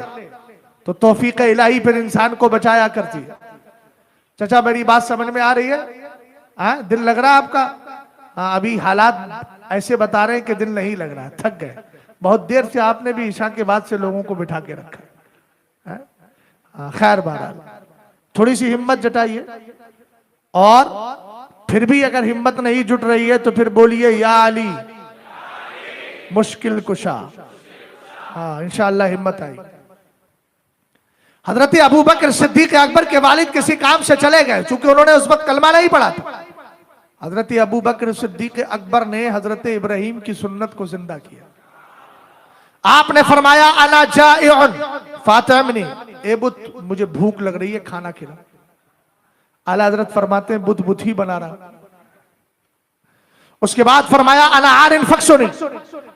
तो तौफीक इलाही फिर इंसान को बचाया करती है। चाचा मेरी बात समझ में आ रही है? दिल लग रहा है आपका? अभी हालात ऐसे बता रहे हैं कि दिल नहीं लग रहा है, थक गए। बहुत देर से आपने भी ईशा के बाद से लोगों को बिठा के रखा है। खैर बहरहाल थोड़ी सी हिम्मत जुटाइए, और फिर भी अगर हिम्मत नहीं जुट रही है तो फिर बोलिए या अली मुश्किल कुशा। हाँ इंशाअल्लाह हिम्मत आई। हजरत अबू बकर सिद्दीक अकबर के वालिद किसी काम से चले गए, चूंकि उन्होंने उस वक्त कलमा नहीं पढ़ा था। हजरत अबू बकर सिद्दीक अकबर ने हजरत इब्राहिम की सुन्नत को जिंदा किया। आपने फरमाया अना जाइउन फातिमनी, ए बुत मुझे भूख लग रही है, खाना खिला। आला हजरत फरमाते हैं बुत बुत ही बना रहा। उसके बाद फरमाया अना आरिन फक्सुनी,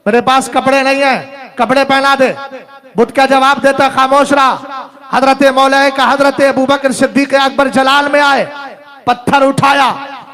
मेरे पास कपड़े नहीं है, कपड़े पहना दे। बुत क्या जवाब देता? खामोश रहा। हजरत मौला का हजरत अबू बकर सिद्दीक अकबर जलाल में आए, पत्थर उठाया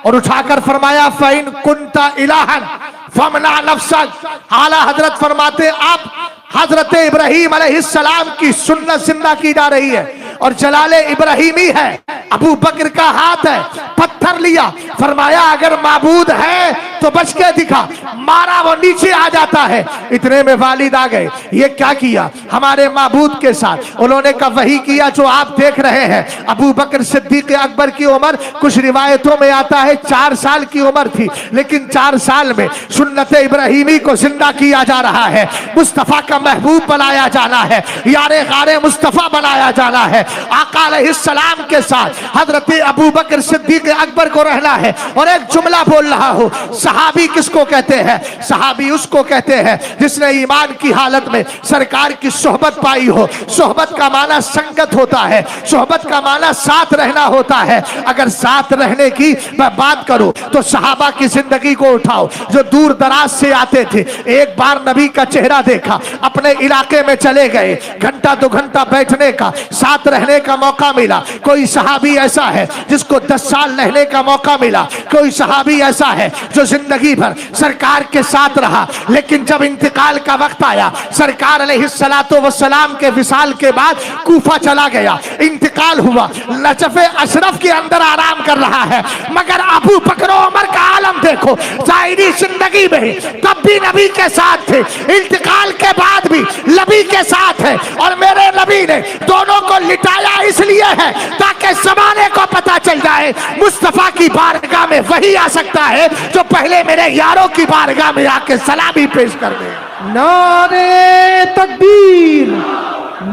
और उठाकर फरमाया फ़इन कुंता इलाहन फमना नफ्सक। आला हजरत फरमाते आप हजरत इब्राहिम अलैहिस्सलाम की सुन्नत जिंदा की जा रही है और जलाले इब्राहिमी है, अबू बकर का हाथ है। पत्थर लिया, फरमाया अगर माबूद है तो बच के दिखा, मारा वो नीचे आ जाता है। इतने में वालिद आ गए। ये क्या किया हमारे माबूद के साथ? उन्होंने कहा वही किया जो आप देख रहे हैं। अबू बकर सिद्दीक अकबर की उम्र कुछ रिवायतों में आता है 4 साल की उम्र थी, लेकिन 4 साल में सुन्नत इब्राहिमी को जिंदा किया जा रहा है। मुस्तफा का महबूब बनाया जाना है, यारे गारे मुस्तफा बनाया जाना है। आका अलैहिस्सलाम के साथ हजरत अबू बकर सिद्दीक अकबर को रहना है। और एक जुमला बोल रहा हूं, सहाबी किसको कहते हैं? सहाबी उसको कहते हैं जिसने ईमान की हालत में सरकार की सोहबत पाई हो। सोहबत का माना संगत होता है, सोहबत का माना साथ रहना होता है। अगर साथ रहने की मैं बात करूं तो सहाबा की जिंदगी को उठाओ जो दूर दराज से आते थे। एक बार नबी का चेहरा देखा, अपने इलाके में चले गए, घंटा 2 घंटा बैठने का, साथ रहने का मौका मिला। कोई सहाबी ऐसा है जिसको 10 साल रहने का मौका मिला। कोई सहाबी ऐसा है जो जिंदगी भर सरकार के साथ रहा, लेकिन जब इंतकाल का वक्त आया, सरकार अलैहिस्सलातो वस्सलाम के विसाल के बाद कूफा चला गया, इंतकाल हुआ, नजफ अशरफ के अंदर आराम कर रहा है। मगर अबू बकर उमर का आलम देखो, जाहिरी जिंदगी में तब भी नबी के साथ थे, इंतकाल के बाद भी नबी के साथ है। और मेरे नबी ने दोनों को लिटाया इसलिए है ताकि जमाने को पता चल जाए मुस्तफा की बारगाह में वही आ सकता है जो पहले मेरे यारों की बारगाह में आके सलामी पेश कर दे। नारे तकबीर,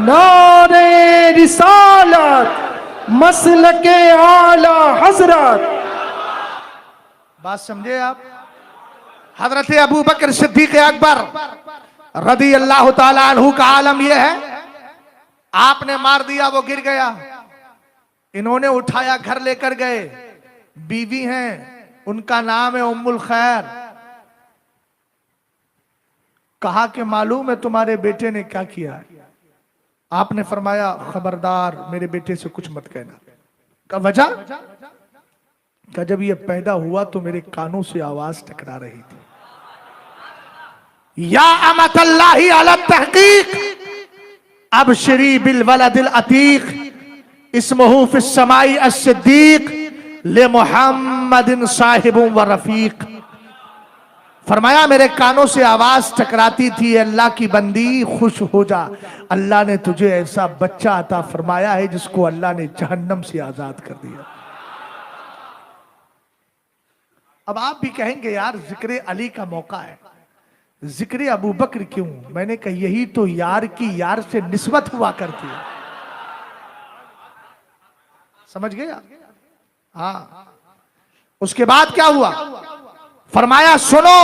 नारे रिसालत, मसलके आला हजरत। बात समझे आप? हजरत अबू बकर सिद्दीक अकबर रदी अल्लाह ताला अन्हु का आलम यह है, आपने मार दिया वो गिर गया, इन्होंने उठाया घर लेकर गए। बीवी हैं, उनका नाम है उम्मुल खैर। कहा कि मालूम है तुम्हारे बेटे ने क्या किया? आपने फरमाया खबरदार मेरे बेटे से कुछ मत कहना। का वजह? का जब ये पैदा हुआ तो मेरे कानों से आवाज टकरा रही थी, या अमतल्लाही अला तहकीक अब शरी बिल वलदिल अतीक, इस्मुहु फिस समाई अस-सिद्दीक ले मुहम्मदिन साहिबुन व रफीक। फरमाया मेरे कानों से आवाज टकराती थी, अल्लाह की बंदी खुश हो जा, अल्लाह ने तुझे ऐसा बच्चा अता फरमाया है जिसको अल्लाह ने जहन्नम से आजाद कर दिया। अब आप भी कहेंगे यार जिक्र अली का मौका है, जिक्र अबू बकर क्यों? मैंने कहा यही तो यार की यार से निस्बत हुआ करती है। समझ गया? हाँ। उसके बाद क्या हुआ? फरमाया सुनो,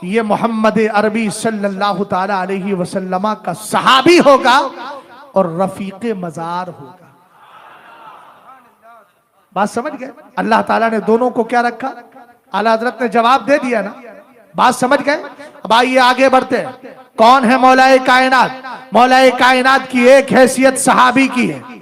ये मोहम्मद अरबी सल्लल्लाहु ताला अलैहि वसल्लम का सहाबी होगा और रफीक मजार होगा। बात समझ गए? अल्लाह ताला ने दोनों को क्या रखा? आला हजरत ने जवाब दे दिया ना। बात समझ गए? अब आइए आगे बढ़ते हैं। कौन है मौलाए कायनात? मौलाए कायनात की एक हैसियत सहाबी की है।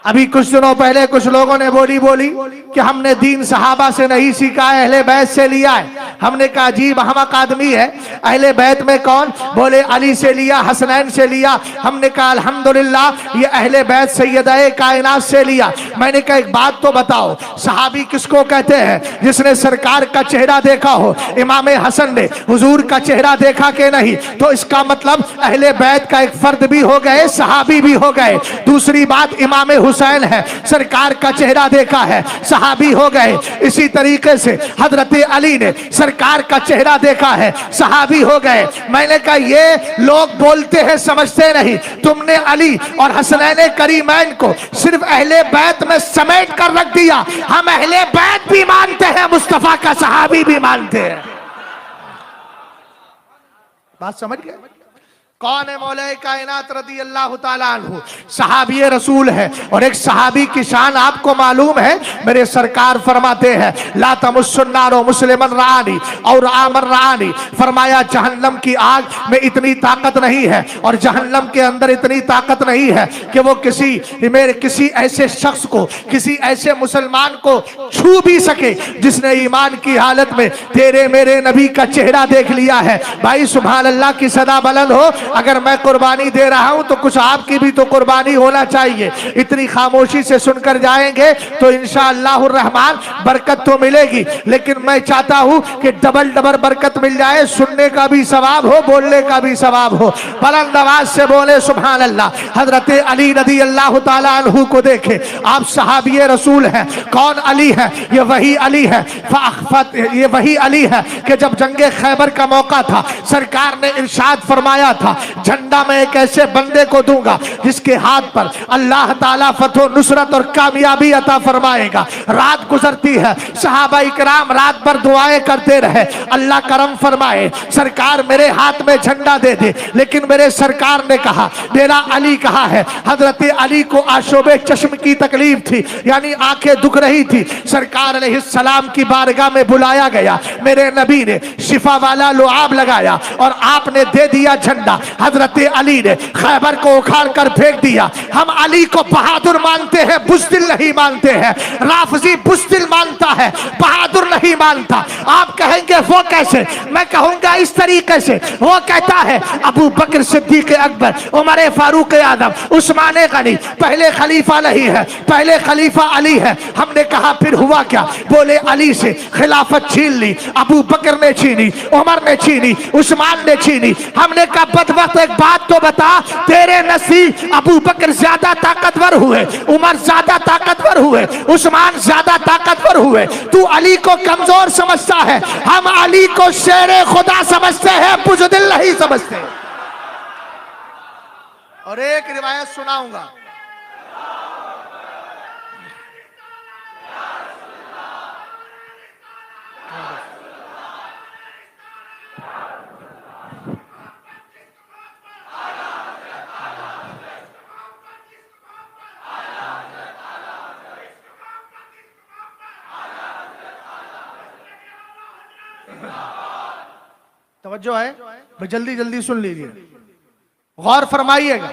अभी कुछ दिनों पहले कुछ लोगों ने बोली कि हमने दीन सहाबा से नहीं सीखा है, अहले बैत से लिया है। हमने कहा अजीब अहमक आदमी है, अहले बैत में कौन? बोले अली से लिया, हसनैन से लिया। हमने कहा अल्हम्दुलिल्लाह ये अहले बैत सैयदाए कायनात से लिया। मैंने कहा एक बात तो बताओ, सहाबी किसको कहते हैं? जिसने सरकार का चेहरा देखा हो। इमाम हसन ने हुजूर का चेहरा देखा कि नहीं? तो इसका मतलब अहले बैत का एक फर्द भी हो गए, सहाबी भी हो गए। दूसरी बात इमाम हुसैन है, सरकार का चेहरा देखा है, सहाबी हो गए। इसी तरीके से हजरत अली ने सरकार का चेहरा देखा है, सहाबी हो गए। मैंने कहा ये लोग बोलते हैं समझते नहीं। तुमने अली और हसनैन करीमैन को सिर्फ अहले बैत में समेट कर रख दिया। हम अहले बैत भी मानते हैं, मुस्तफा का सहाबी भी मानते हैं। बात समझ गए? कौन है मौलाए कायनात रदी अल्लाह ताला अन्हु? सहाबी रसूल है। और एक सहाबी की शान आपको मालूम है, मेरे सरकार फरमाते हैं ला तमुस्सुन्नारो मुस्लिमन रानी और आमन रानी। फरमाया जहन्नम की आग में इतनी ताकत नहीं है और जहन्नम के अंदर इतनी ताकत नहीं है कि वो किसी ऐसे शख्स को, किसी ऐसे मुसलमान को छू भी सके जिसने ईमान की हालत में तेरे मेरे नबी का चेहरा देख लिया है। भाई सुभान अल्लाह की सदा बुलंद हो। अगर मैं कुर्बानी दे रहा हूं तो कुछ आपकी भी तो कुर्बानी होना चाहिए। इतनी खामोशी से सुनकर जाएंगे तो इंशाअल्लाह रहमान बरकत तो मिलेगी, लेकिन मैं चाहता हूं कि डबल डबल बरकत मिल जाए। सुनने का भी सवाब हो, बोलने का भी सवाब हो। बुलंद आवाज से बोले सुभान अल्लाह। हजरत अली रदी अल्लाह ताला अन्हु को देखे, आप सहाबी रसूल हैं। कौन अली है? ये वही अली है, ये वही अली है कि जब जंगे खैबर का मौका था, सरकार ने इरशाद फरमाया था झंडा मैं एक ऐसे बंदे को दूंगा जिसके हाथ पर अल्लाह ताला फतह नुसरत और कामयाबी अता फरमाएगा। रात गुजरती है, सहाबा इकराम रात भर दुआएं करते रहे, अल्लाह करम फरमाए, सरकार मेरे हाथ में झंडा दे दे। लेकिन मेरे सरकार ने कहा, मेरा अली कहा है। हजरत अली को आशोबे चश्म की तकलीफ थी, यानी आंखें दुख रही थी। सरकार अलैहिस्सलाम की बारगाह में बुलाया गया। मेरे नबी ने शिफा वाला लुआब लगाया और आपने दे दिया झंडा। हजरत अली ने खैबर को उखाड़ कर फेंक दिया। हम अली को बहादुर मानते हैं, बुज़दिल नहीं मानते हैं। राफजी बुज़दिल मानता है, बहादुर नहीं मानता। आप कहेंगे वो कैसे? मैं कहूंगा इस तरीके से। वो कहता है अबू बकर सिद्दीक अकबर, उमर फारूक आजम, उस्मान गनी पहले खलीफा नहीं है, पहले खलीफा अली है। हमने कहा फिर हुआ क्या? बोले अली से खिलाफत छीन ली, अबू बकर ने छीनी, उमर ने छीनी, उस्मान ने छीनी। हमने कहा बदबख्त एक बात तो बता, तेरे नसीब अबू बकर ज्यादा ताकतवर हुए, उमर ज्यादा ताकतवर हुए, उस्मान ज्यादा ताकतवर हुए, तू अली को कमजोर समझता है। हम अली को शेरे खुदा समझते हैं, बुज़दिल नहीं समझते। और एक रिवायत सुनाऊंगा। तवज्जो है, मैं जल्दी जल्दी सुन लीजिए, गौर फरमाइएगा।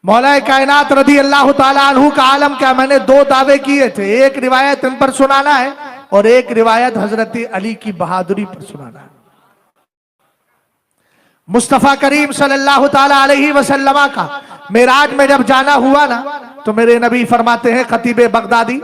मौलाए कायनात रदी अल्लाह ताला अन्हु का आलम क्या? मैंने दो दावे किए थे, एक रिवायत इन पर सुनाना है और एक रिवायत हजरत अली की बहादुरी पर सुनाना है। मुस्तफा करीम सल्लल्लाहु ताला अलैहि वसल्लम का मेराज में जब जाना हुआ ना, तो मेरे नबी फरमाते हैं, खतीब बगदादी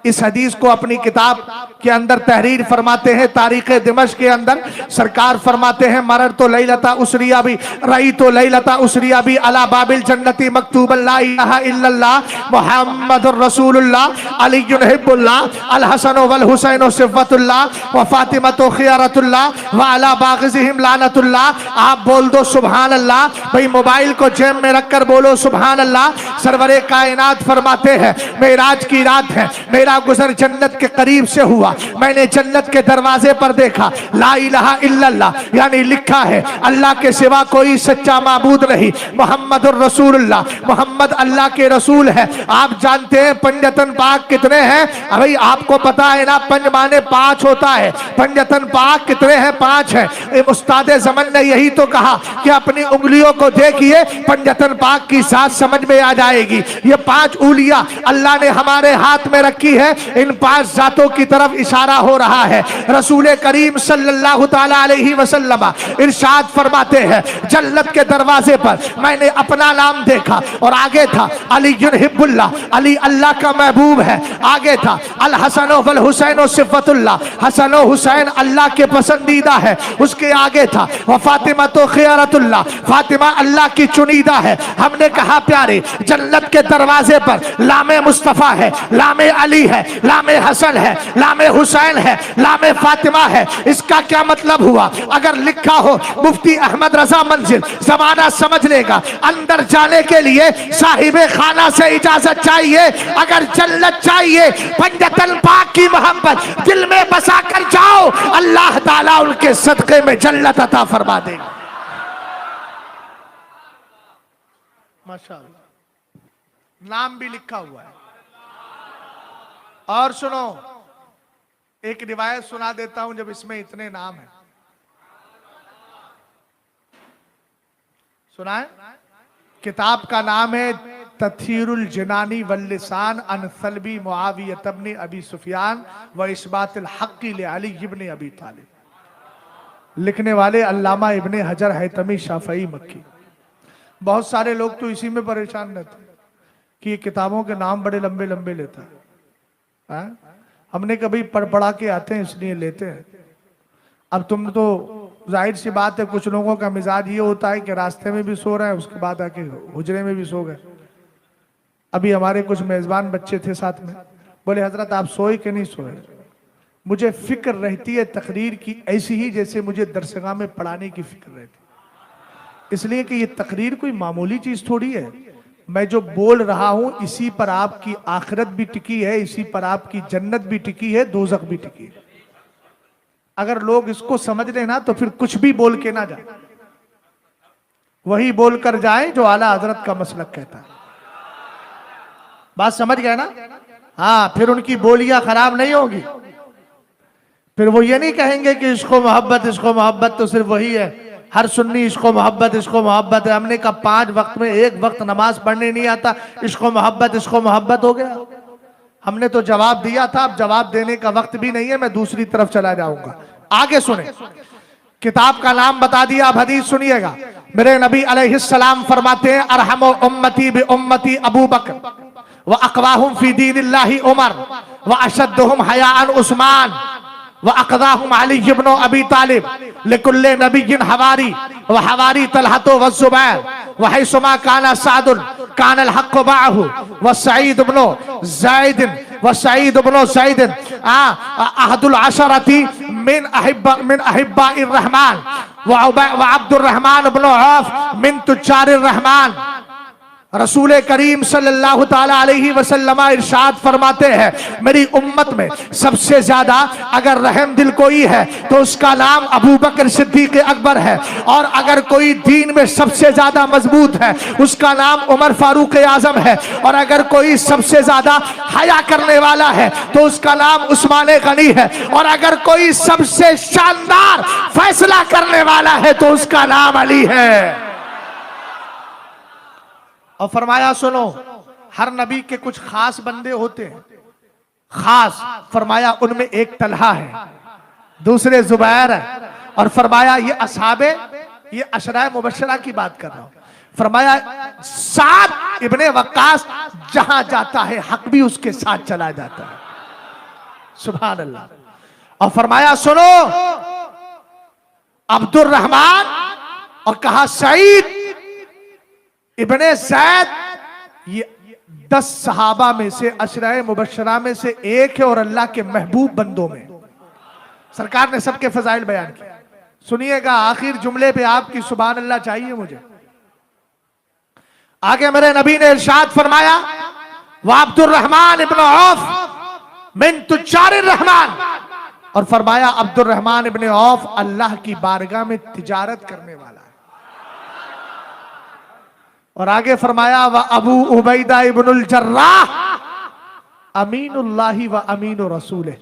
इस हदीस को अपनी किताब के अंदर तहरीर फरमाते हैं, तारीख दिमश्क के अंदर सरकार फरमाते हैं, मरर तो लैलता उसरिया भी रई तो लैलता उसरिया भी अला बाबिल जन्नती मकतूब ला इलाहा इल्लल्लाह मुहम्मदुर रसूलुल्लाह अलीयुन हिब्बुल्लाह अल हसन वल हुसैन सिफ़तुल्लाह व फातिमा तो खियारतुल्लाह व अला बाग़िज़िहिम लानतुल्लाह। आप बोल दो सुभान अल्लाह। भाई मोबाइल को जेब में रखकर बोलो सुभान अल्लाह। सरवरे कायनात फरमाते हैं, मेराज की रात है, मेरा गुजर जन्नत के करीब से हुआ, मैंने जन्नत के दरवाजे पर देखा ला इलाहा इल्लल्लाह, यानी लिखा है अल्लाह के सिवा कोई सच्चा माबूद नहीं, मोहम्मदुर रसूलुल्लाह, मोहम्मद अल्लाह के रसूल है। आप जानते हैं पंजतन पाक कितने हैं? भाई आपको पता है ना, पंज माने 5 होता है, पंजतन पाक कितने हैं? 5 है। उस्ताद ज़मन ने यही तो कहा कि अपनी उंगलियों को देखिए, पंजतन पाक की साथ समझ में आ जाएगी। ये 5 उंगलियां अल्लाह ने हमारे हाथ में रखी है, इन 5 जातों की तरफ इशारा हो रहा है। रसूल करीम सल्लल्लाहु ताला अलैहि वसल्लम इरशाद फरमाते हैं, जन्नत के दरवाजे पर मैंने अपना नाम देखा और आगे था अलीयुन हिब्बुल्लाह, अली अल्लाह का महबूब है। आगे था अल हसन वल हुसैन सिफ़तुल्लाह, हसन और हुसैन अल्लाह के पसंदीदा है। उसके आगे था व फातिमा तो खियारतुल्लाह, फातिमा अल्लाह की चुनीदा है। हमने कहा प्यारे, जन्नत के दरवाजे पर लामे मुस्तफ़ा है, लामे अली है, लामे हसन है, लामे हुसैन है, लामे फातिमा है। इसका क्या मतलब हुआ? अगर लिखा हो मुफ्ती अहमद रजा मंजिल, जमाना समझ लेगा। अंदर जाने के लिए साहिबे खाना से इजाजत चाहिए। अगर जन्नत चाहिए, पंजतन पाक की मोहब्बत दिल में बसा कर जाओ, अल्लाह ताला उनके सदके में जन्नत अता फरमा देगा। माशाअल्लाह, नाम भी लिखा हुआ है। और सुनो, एक रिवायत सुना देता हूं, जब इसमें इतने नाम हैं। सुनाए? किताब का नाम है तथीरुल जिनानी वल लिसान अन सल्बी मुआवियत इब्न अबी सुफियान व इस्बातिल हक़्क़ि ले अली इब्न अबी तालिब। लिखने वाले अल्लामा इब्न हजर हैतमी शाफई मक्की। बहुत सारे लोग तो इसी में परेशान रहते कि ये किताबों के नाम बड़े लंबे लंबे लेता है। हमने कभी पढ़ पढ़ा के आते हैं इसलिए लेते हैं। अब तुम तो जाहिर सी बात है, कुछ लोगों का मिजाज ये होता है कि रास्ते में भी सो रहे हैं, उसके बाद आके हुजरे में भी सो गए। अभी हमारे कुछ मेजबान बच्चे थे साथ में, बोले हजरत आप सोए कि नहीं सोए? मुझे फिक्र रहती है तकरीर की ऐसी ही जैसे मुझे दरसगाह में पढ़ाने की फिक्र रहती, इसलिए कि ये तकरीर कोई मामूली चीज थोड़ी है। मैं जो बोल रहा हूं इसी पर आपकी आखिरत भी टिकी है, इसी पर आपकी जन्नत भी टिकी है, दोजख भी टिकी है। अगर लोग इसको समझ लेना तो फिर कुछ भी बोल के ना जाए, वही बोल कर जाए जो आला हजरत का मसलक कहता है। बात समझ गए ना? हाँ, फिर उनकी बोलियां खराब नहीं होगी। फिर वो ये नहीं कहेंगे कि इसको मोहब्बत तो सिर्फ वही है, हर सुन्नी इसको मोहब्बत है। हमने कहा 5 वक्त में 1 वक्त नमाज पढ़ने नहीं आता, इसको मोहब्बत हो गया। हमने तो जवाब दिया था, अब जवाब देने का वक्त भी नहीं है, मैं दूसरी तरफ चला जाऊंगा। आगे सुने, किताब का नाम बता दिया, अब हदीस सुनिएगा। मेरे नबी अलैहिस्सलाम फरमाते हैं, अरहमु उम्मती बि उम्मती अबू बकर व अक़वाहुम फी दीनिल्लाहि उमर व अशद्दुहुम हयाअन उस्मान व अक़दाहुम अली इब्न अबी तालिब लिकुल्लि नबिय्यिन हवारी व हवारी तलहतो व ज़ुबैर व हैसुमा काना सादुन कानल हक़्क़ु मअहु व सईद इब्न ज़ैद अहदुल अशरती मिन अहिब्बाइर रहमान व अब्दुर रहमान इब्न औफ मिन तुज्जारिर रहमान। रसूल करीम सल्लल्लाहु ताला अलैहि वसल्लम इरशाद फरमाते हैं, मेरी उम्मत में सबसे ज्यादा अगर रहम दिल कोई है तो उसका नाम अबू बकर सिद्दीक अकबर है, और अगर कोई दीन में सबसे ज्यादा मजबूत है उसका नाम उमर फारूक आजम है, और अगर कोई सबसे ज्यादा हया करने वाला है तो उसका नाम उस्मान गनी है, और अगर कोई सबसे शानदार फैसला करने वाला है तो उसका नाम अली है। और फरमाया सुनो, हर नबी के कुछ खास बंदे होते हैं, खास फरमाया उनमें एक तलहा है, दूसरे जुबैर है, और फरमाया ये असहाबे, ये अशराए मुबशरा की बात कर रहा हूं, फरमाया साद इब्ने वक्कास जहां जाता है हक भी उसके साथ चला जाता है। सुभान अल्लाह। और फरमाया सुनो अब्दुल रहमान, और कहा सईद इब्ने ज़ैद, ये 10 सहाबा में से अशराए मुबश्शरा में से एक है और अल्लाह के महबूब बंदों में। सरकार ने सबके फजाइल बयान किए। सुनिएगा आखिर जुमले पे आपकी सुभान अल्लाह चाहिए मुझे। आगे मेरे नबी ने इरशाद फरमाया वह अब्दुल रहमान इब्न औफ मिन तुज्जारिर रहमान, और फरमाया अब्दुल रहमान इब्न औफ अल्लाह की बारगाह में तिजारत करने वाला है। और आगे फरमाया व अबू उबैदा इब्नुल जर्राह अमीनुल्लाही व अमीनु रसूल,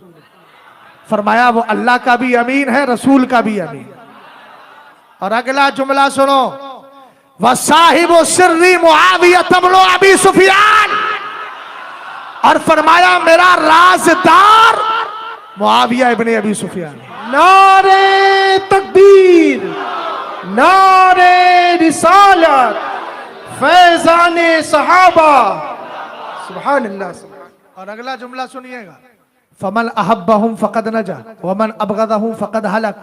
फरमाया वो अल्लाह का भी अमीन है, रसूल का भी अमीन। और अगला जुमला सुनो व साहिबु सिर्री मुआविया इब्न अबी सुफियान, और फरमाया मेरा राज़दार मुआविया इब्न अबी सुफियान। नारे तकबीर, नारे रिसालत, फैज़ाने सहाबा, सुभान अल्लाह। और अगला जुमला सुनिएगा फमन अहब्बहुम फकद नजा वमन अबगदहुम फकद हलक।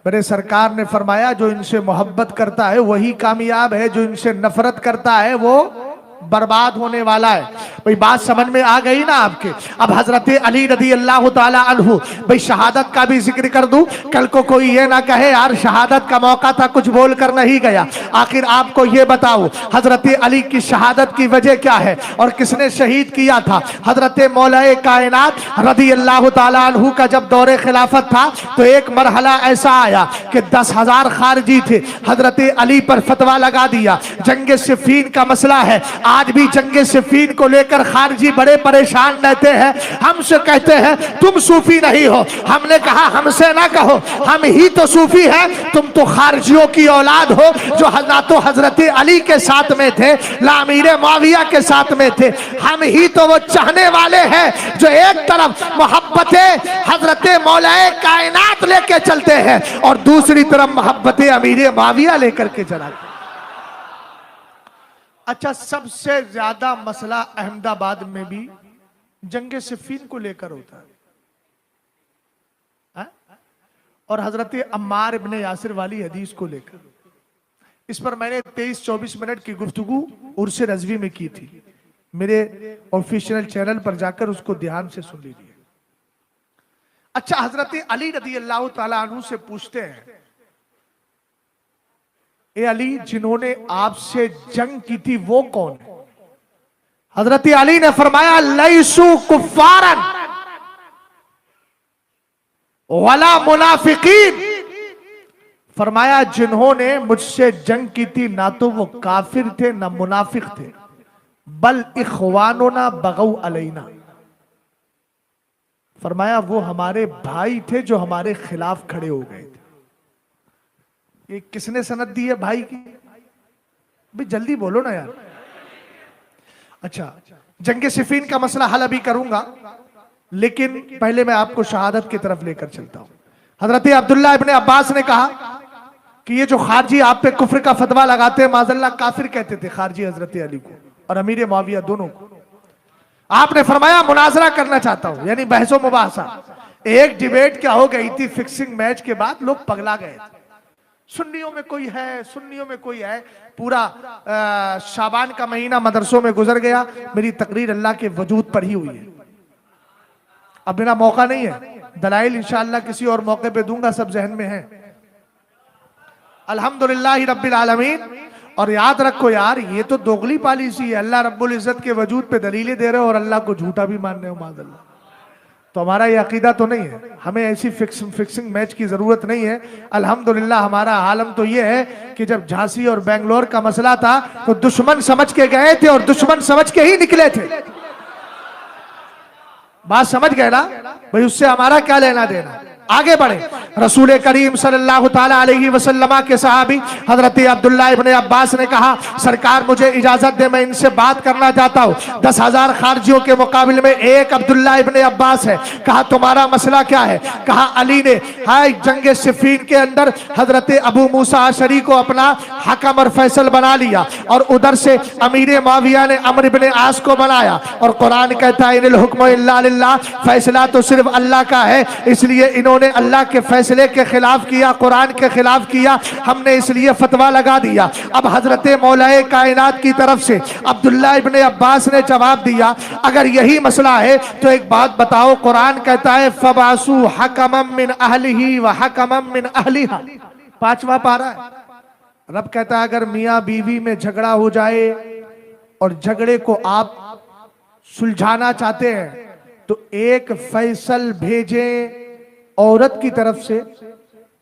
मेरे सरकार ने फरमाया जो इनसे मोहब्बत करता है वही कामयाब है, जो इनसे नफरत करता है वो बर्बाद होने वाला है। भाई बात समझ में आ गई ना आपके। अब हजरत अली रदी अल्लाह ताला अन्हु, भाई शहादत का भी जिक्र कर दूं, कल को कोई ये ना कहे यार शहादत का मौका था कुछ बोल कर नहीं गया। आखिर आपको ये बताओ हजरत अली की शहादत की वजह क्या है और किसने शहीद किया था। हजरत मौलाए कायनात रदी अल्लाह ताला अन्हु का जब दौरे खिलाफत था तो एक मरहला ऐसा आया कि 10,000 खारजी थे, हजरत अली पर फतवा लगा दिया। जंग सिफ़ीन का मसला है, आज भी जंग सिफ़ीन को लेकर खारजी बड़े परेशान रहते हैं। हमसे कहते हैं तुम सूफी नहीं हो, हमने कहा हमसे ना कहो, हम ही तो सूफी हैं, तुम तो खारजियों की औलाद हो जो तो हजरत अली के साथ में थे, लामीर मुआविया के साथ में थे। हम ही तो वो चाहने वाले हैं जो एक तरफ मोहब्बते हजरत मौलाए कायनात लेके चलते हैं और दूसरी तरफ मोहब्बते अमीर मुआविया लेकर के चलाते। अच्छा, सबसे ज्यादा मसला अहमदाबाद में भी जंग सिफ़ीन को लेकर होता है और हजरत अम्मार इब्ने यासिर वाली हदीस को लेकर। इस पर मैंने 23-24 मिनट की गुफ्तगू उर्स रज़वी में की थी, मेरे ऑफिशियल चैनल पर जाकर उसको ध्यान से सुन लीजिए। अच्छा, हजरत अली रज़ी अल्लाह ताला अन्हु से पूछते हैं ए अली जिन्होंने आपसे जंग की थी वो कौन है। हजरत अली ने फरमाया लैसु कुफ्फारन वला मुनाफिकीन, फरमाया जिन्होंने मुझसे जंग की थी ना तो वो काफिर थे ना मुनाफिक थे, बल इख्वानुना बगौ अलैना, फरमाया वो हमारे भाई थे जो हमारे खिलाफ खड़े हो गए थे। ये किसने सनद दी है भाई की? भाई जल्दी बोलो ना यार। अच्छा, जंग सिफ़ीन का मसला हल अभी करूंगा, लेकिन पहले मैं आपको शहादत की तरफ लेकर चलता हूं। हजरत अब्दुल्ला इब्ने अब्बास ने कहा कि ये जो खारजी आप पे कुफ्र का फतवा लगाते हैं, माज़ल्लाह काफिर कहते थे खारजी हजरत अली को और अमीर मुआविया दोनों को। आपने फरमाया मुनाजरा करना चाहता हूं, यानी बहसो मुबाहसा। एक डिबेट क्या हो गई थी, फिक्सिंग मैच के बाद लोग पगला गए थे। सुन्नियों में कोई है, सुन्नियों में कोई है। पूरा शाबान का महीना मदरसों में गुजर गया, मेरी तकरीर अल्लाह के वजूद पर ही हुई है। अब मेरा मौका नहीं है, दलाइल इंशाअल्लाह किसी और मौके पे दूंगा, सब जहन में है। अल्हम्दुलिल्लाह रब्बिल आलमीन। और याद रखो यार, ये तो दोगली पॉलिसी है, अल्लाह रब्बुल इज्जत के वजूद पे दलीलें दे रहे हो और अल्लाह को झूठा भी मान रहे हो माज़अल्लाह। तो हमारा ये अकीदा तो नहीं है, हमें ऐसी फिक्सिंग मैच की जरूरत नहीं है। अल्हम्दुलिल्लाह हमारा आलम तो ये है कि जब झांसी और बेंगलोर का मसला था तो दुश्मन समझ के गए थे और दुश्मन समझ के ही निकले थे। बात समझ गए ना भाई, उससे हमारा क्या लेना देना। आगे बढ़े। रसूल करीम सल्लल्लाहु ताला अलैहि वसल्लम के सहाबी हजरत अब्दुल्ला इब्ने अब्बास ने कहा, सरकार मुझे इजाजत दे, मैं इनसे बात करना चाहता हूँ। 10,000 खारजियों के मुकाबले में एक अब्दुल्ला इब्ने अब्बास है। कहा तुम्हारा मसला क्या है? कहा अली ने हाय जंग सिफीन के अंदर हजरत अबू मूसा अशरी को अपना हकम और फैसल बना लिया, और उधर से अमीर मुआविया ने अमर इब्ने आस को बनाया, और कुरान कहता है इनिल हुक्मु इल्ला लिल्लाह, फैसला तो सिर्फ अल्लाह का है, इसलिए इन्होंने अल्लाह के फैसले के खिलाफ किया, कुरान के खिलाफ किया, हमने इसलिए फतवा लगा दिया। अब हजरत मौलाए कायनात की तरफ से अब्दुल्ला इब्ने अब्बास ने जवाब दिया, अगर यही मसला है तो एक बात बताओ, कुरान कहता है फबासु हकमम मिन अहलिही व हकमम मिन अहलिहा, 5वां पारा है। रब कहता है अगर मियां बीवी में झगड़ा हो जाए और झगड़े को आप सुलझाना चाहते हैं तो एक फैसल भेजे औरत की तरफ से,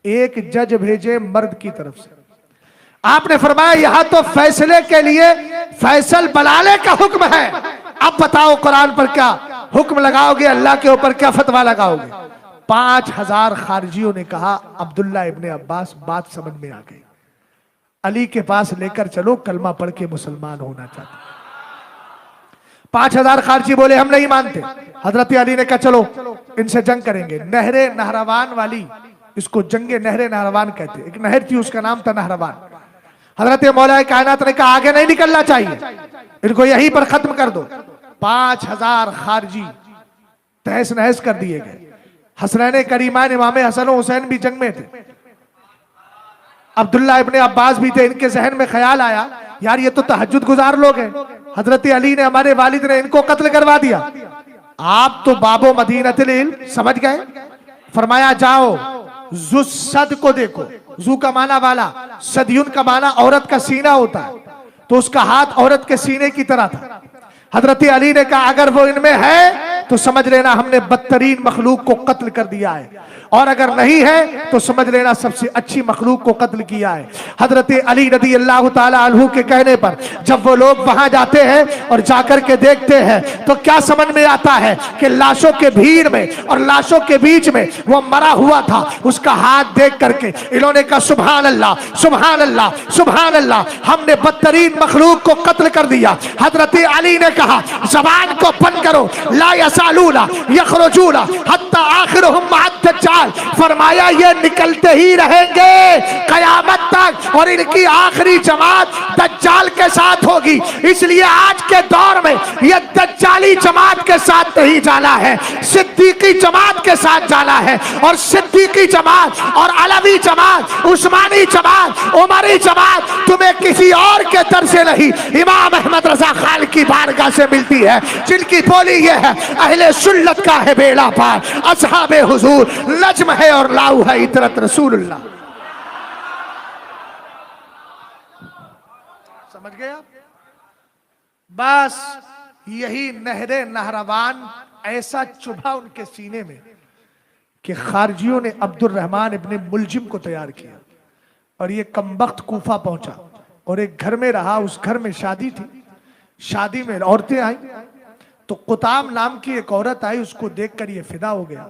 एक जज भेजे मर्द की तरफ से। आपने फरमाया यहां तो फैसले के लिए फैसल बनाने का हुक्म है, अब बताओ कुरान पर क्या हुक्म लगाओगे, अल्लाह के ऊपर क्या फतवा लगाओगे? 5,000 खारजियों ने कहा अब्दुल्ला इब्ने अब्बास बात समझ में आ गई, अली के पास लेकर चलो, कलमा पढ़ के मुसलमान होना चाहते। 5,000 खारजी बोले हम नहीं मानते। हजरत अली ने कहा चलो इनसे जंग करेंगे। नहरे नहरवान वाली, इसको जंगे नहरे नहरवान कहते, एक नहर थी उसका नाम था नहरवान। हजरत मौला कायनात ने कहा आगे नहीं निकलना चाहिए, इनको यहीं पर खत्म कर दो। 5,000 खारजी तहस नहस कर दिए गए। हसनैन करीमान इमाम हसन हुसैन भी जंग में थे, अब्दुल्ला इब्ने अब्बास भी थे। इनके जहन में ख्याल आया यार ये तो तहज्जुद गुजार लोग हैं, हजरत अली ने हमारे वालिद ने इनको कत्ल करवा दिया, आप तो बाबो मदीनतुल इल्म समझ गए। फरमाया जाओ जुस्सद को देखो, जू का माना वाला, सदियुन का माना औरत का सीना होता है, तो उसका हाथ औरत के सीने की तरह था। हजरत अली ने कहा अगर वो इनमें है तो समझ लेना हमने बदतरीन मखलूक को कत्ल कर दिया है, और अगर नहीं है तो समझ लेना सबसे अच्छी मखलूक को कत्ल किया है। हजरत अली रदी अल्लाह ताला अन्हु के कहने पर जब वो लोग वहां जाते हैं और जाकर के देखते हैं तो क्या समझ में आता है कि लाशों के भीड़ में और लाशों के बीच में वो मरा हुआ था, उसका हाथ देख करके इन्होंने कहा सुभान अल्लाह सुभान अल्लाह सुभान अल्लाह, हमने बदतरीन मखलूक को कत्ल कर दिया। हजरत अली ने कहा जबान को बंद करो, ला यसालूना यखरुजूना हत्ता आखिरुहुम मअद-दज्जाल, फरमाया ये निकलते ही रहेंगे कयामत तक, और इनकी आखिरी जमात दज्जाल के साथ होगी। इसलिए आज के दौर में ये दज्जाली जमात के साथ नहीं जाना है, सिद्दीकी जमात के साथ जाना है। और सिद्दीकी जमात और अलवी जमात, उस्मानी जमात, उमरी जमात तुम्हें किसी और के दर से नहीं, इमाम अहमद रजा खान की बारगाह से मिलती है, जिनकी बोली ये है अहले सुन्नत का है बेड़ा पार, असहाबे हुजूर नज्म है और लाऊ है इतरत रसूलुल्लाह। समझ गए आप? बस यही नहरे नहरवान ऐसा चुभा उनके सीने में कि खारजियों ने अब्दुल रहमान इब्ने मुलजिम को तैयार किया, और ये कमबख्त कूफा पहुंचा और एक घर में रहा। उस घर में शादी थी, शादी में औरतें आई तो कुताम नाम की एक औरत आई, उसको देखकर ये फिदा हो गया।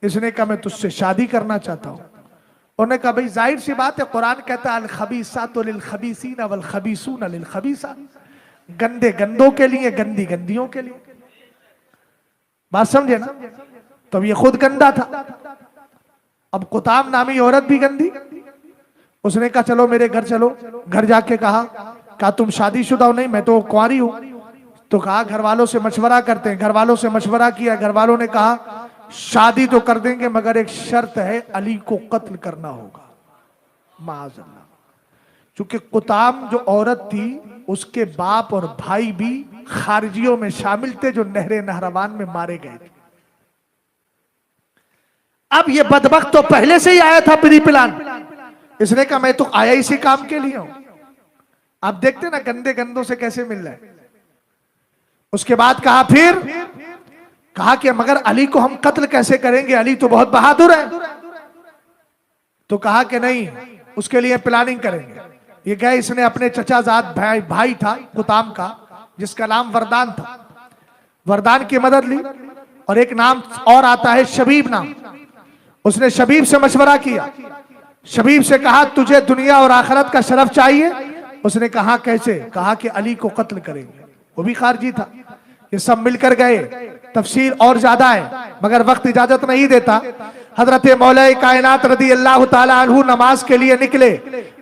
इसने कहा मैं तुझसे शादी करना चाहता हूं। उन्होंने कहा भाई जाहिर सी बात है, कुरान कहता है अल खबीसातु लिल खबीसीन वल खबीसून लिल खबीसात, गंदे गंदों के लिए, गंदी गंदियों के लिए। बात समझे ना? तो ये खुद गंदा था, अब कुताम नामी औरत भी गंदी। उसने कहा चलो मेरे घर चलो। घर जाके कहा तुम शादीशुदा हो? नहीं मैं तो कुंवारी हूं। तो कहा घर वालों से मशवरा करते हैं। घर वालों से मशवरा किया, घर वालों ने कहा शादी तो कर देंगे मगर एक शर्त है, अली को कत्ल करना होगा माअज़ल्लाह। क्योंकि कुताम जो औरत थी उसके बाप और भाई भी खारजियों में शामिल थे जो नहरे नहरवान में मारे गए थे। अब ये बदबख्त तो पहले से ही आया था प्री प्लान। इसने कहा मैं तो आया इसी काम के लिए हूं। आप देखते ना गंदे गंदों से कैसे मिल रहा है। उसके बाद कहा कहा कि मगर अली को हम कत्ल कैसे करेंगे, अली तो बहुत बहादुर है। तो कहा कि नहीं उसके लिए प्लानिंग करेंगे। ये गए, इसने अपने चचाजाद भाई था कुताम का जिसका नाम वरदान था, वरदान की मदद ली। और एक नाम और आता है शबीब नाम, उसने शबीब से मशवरा किया, शबीब से कहा तुझे दुनिया और आखिरत का शरफ चाहिए? उसने कहा कैसे? कहा कि अली को कत्ल करेंगे। वो भी खारजी था। ये सब मिलकर गए, तफसीर और ज्यादा है मगर वक्त इजाजत नहीं देता। हजरत मौला कायनात रदी अल्लाह ताला अन्हु नमाज के लिए निकले,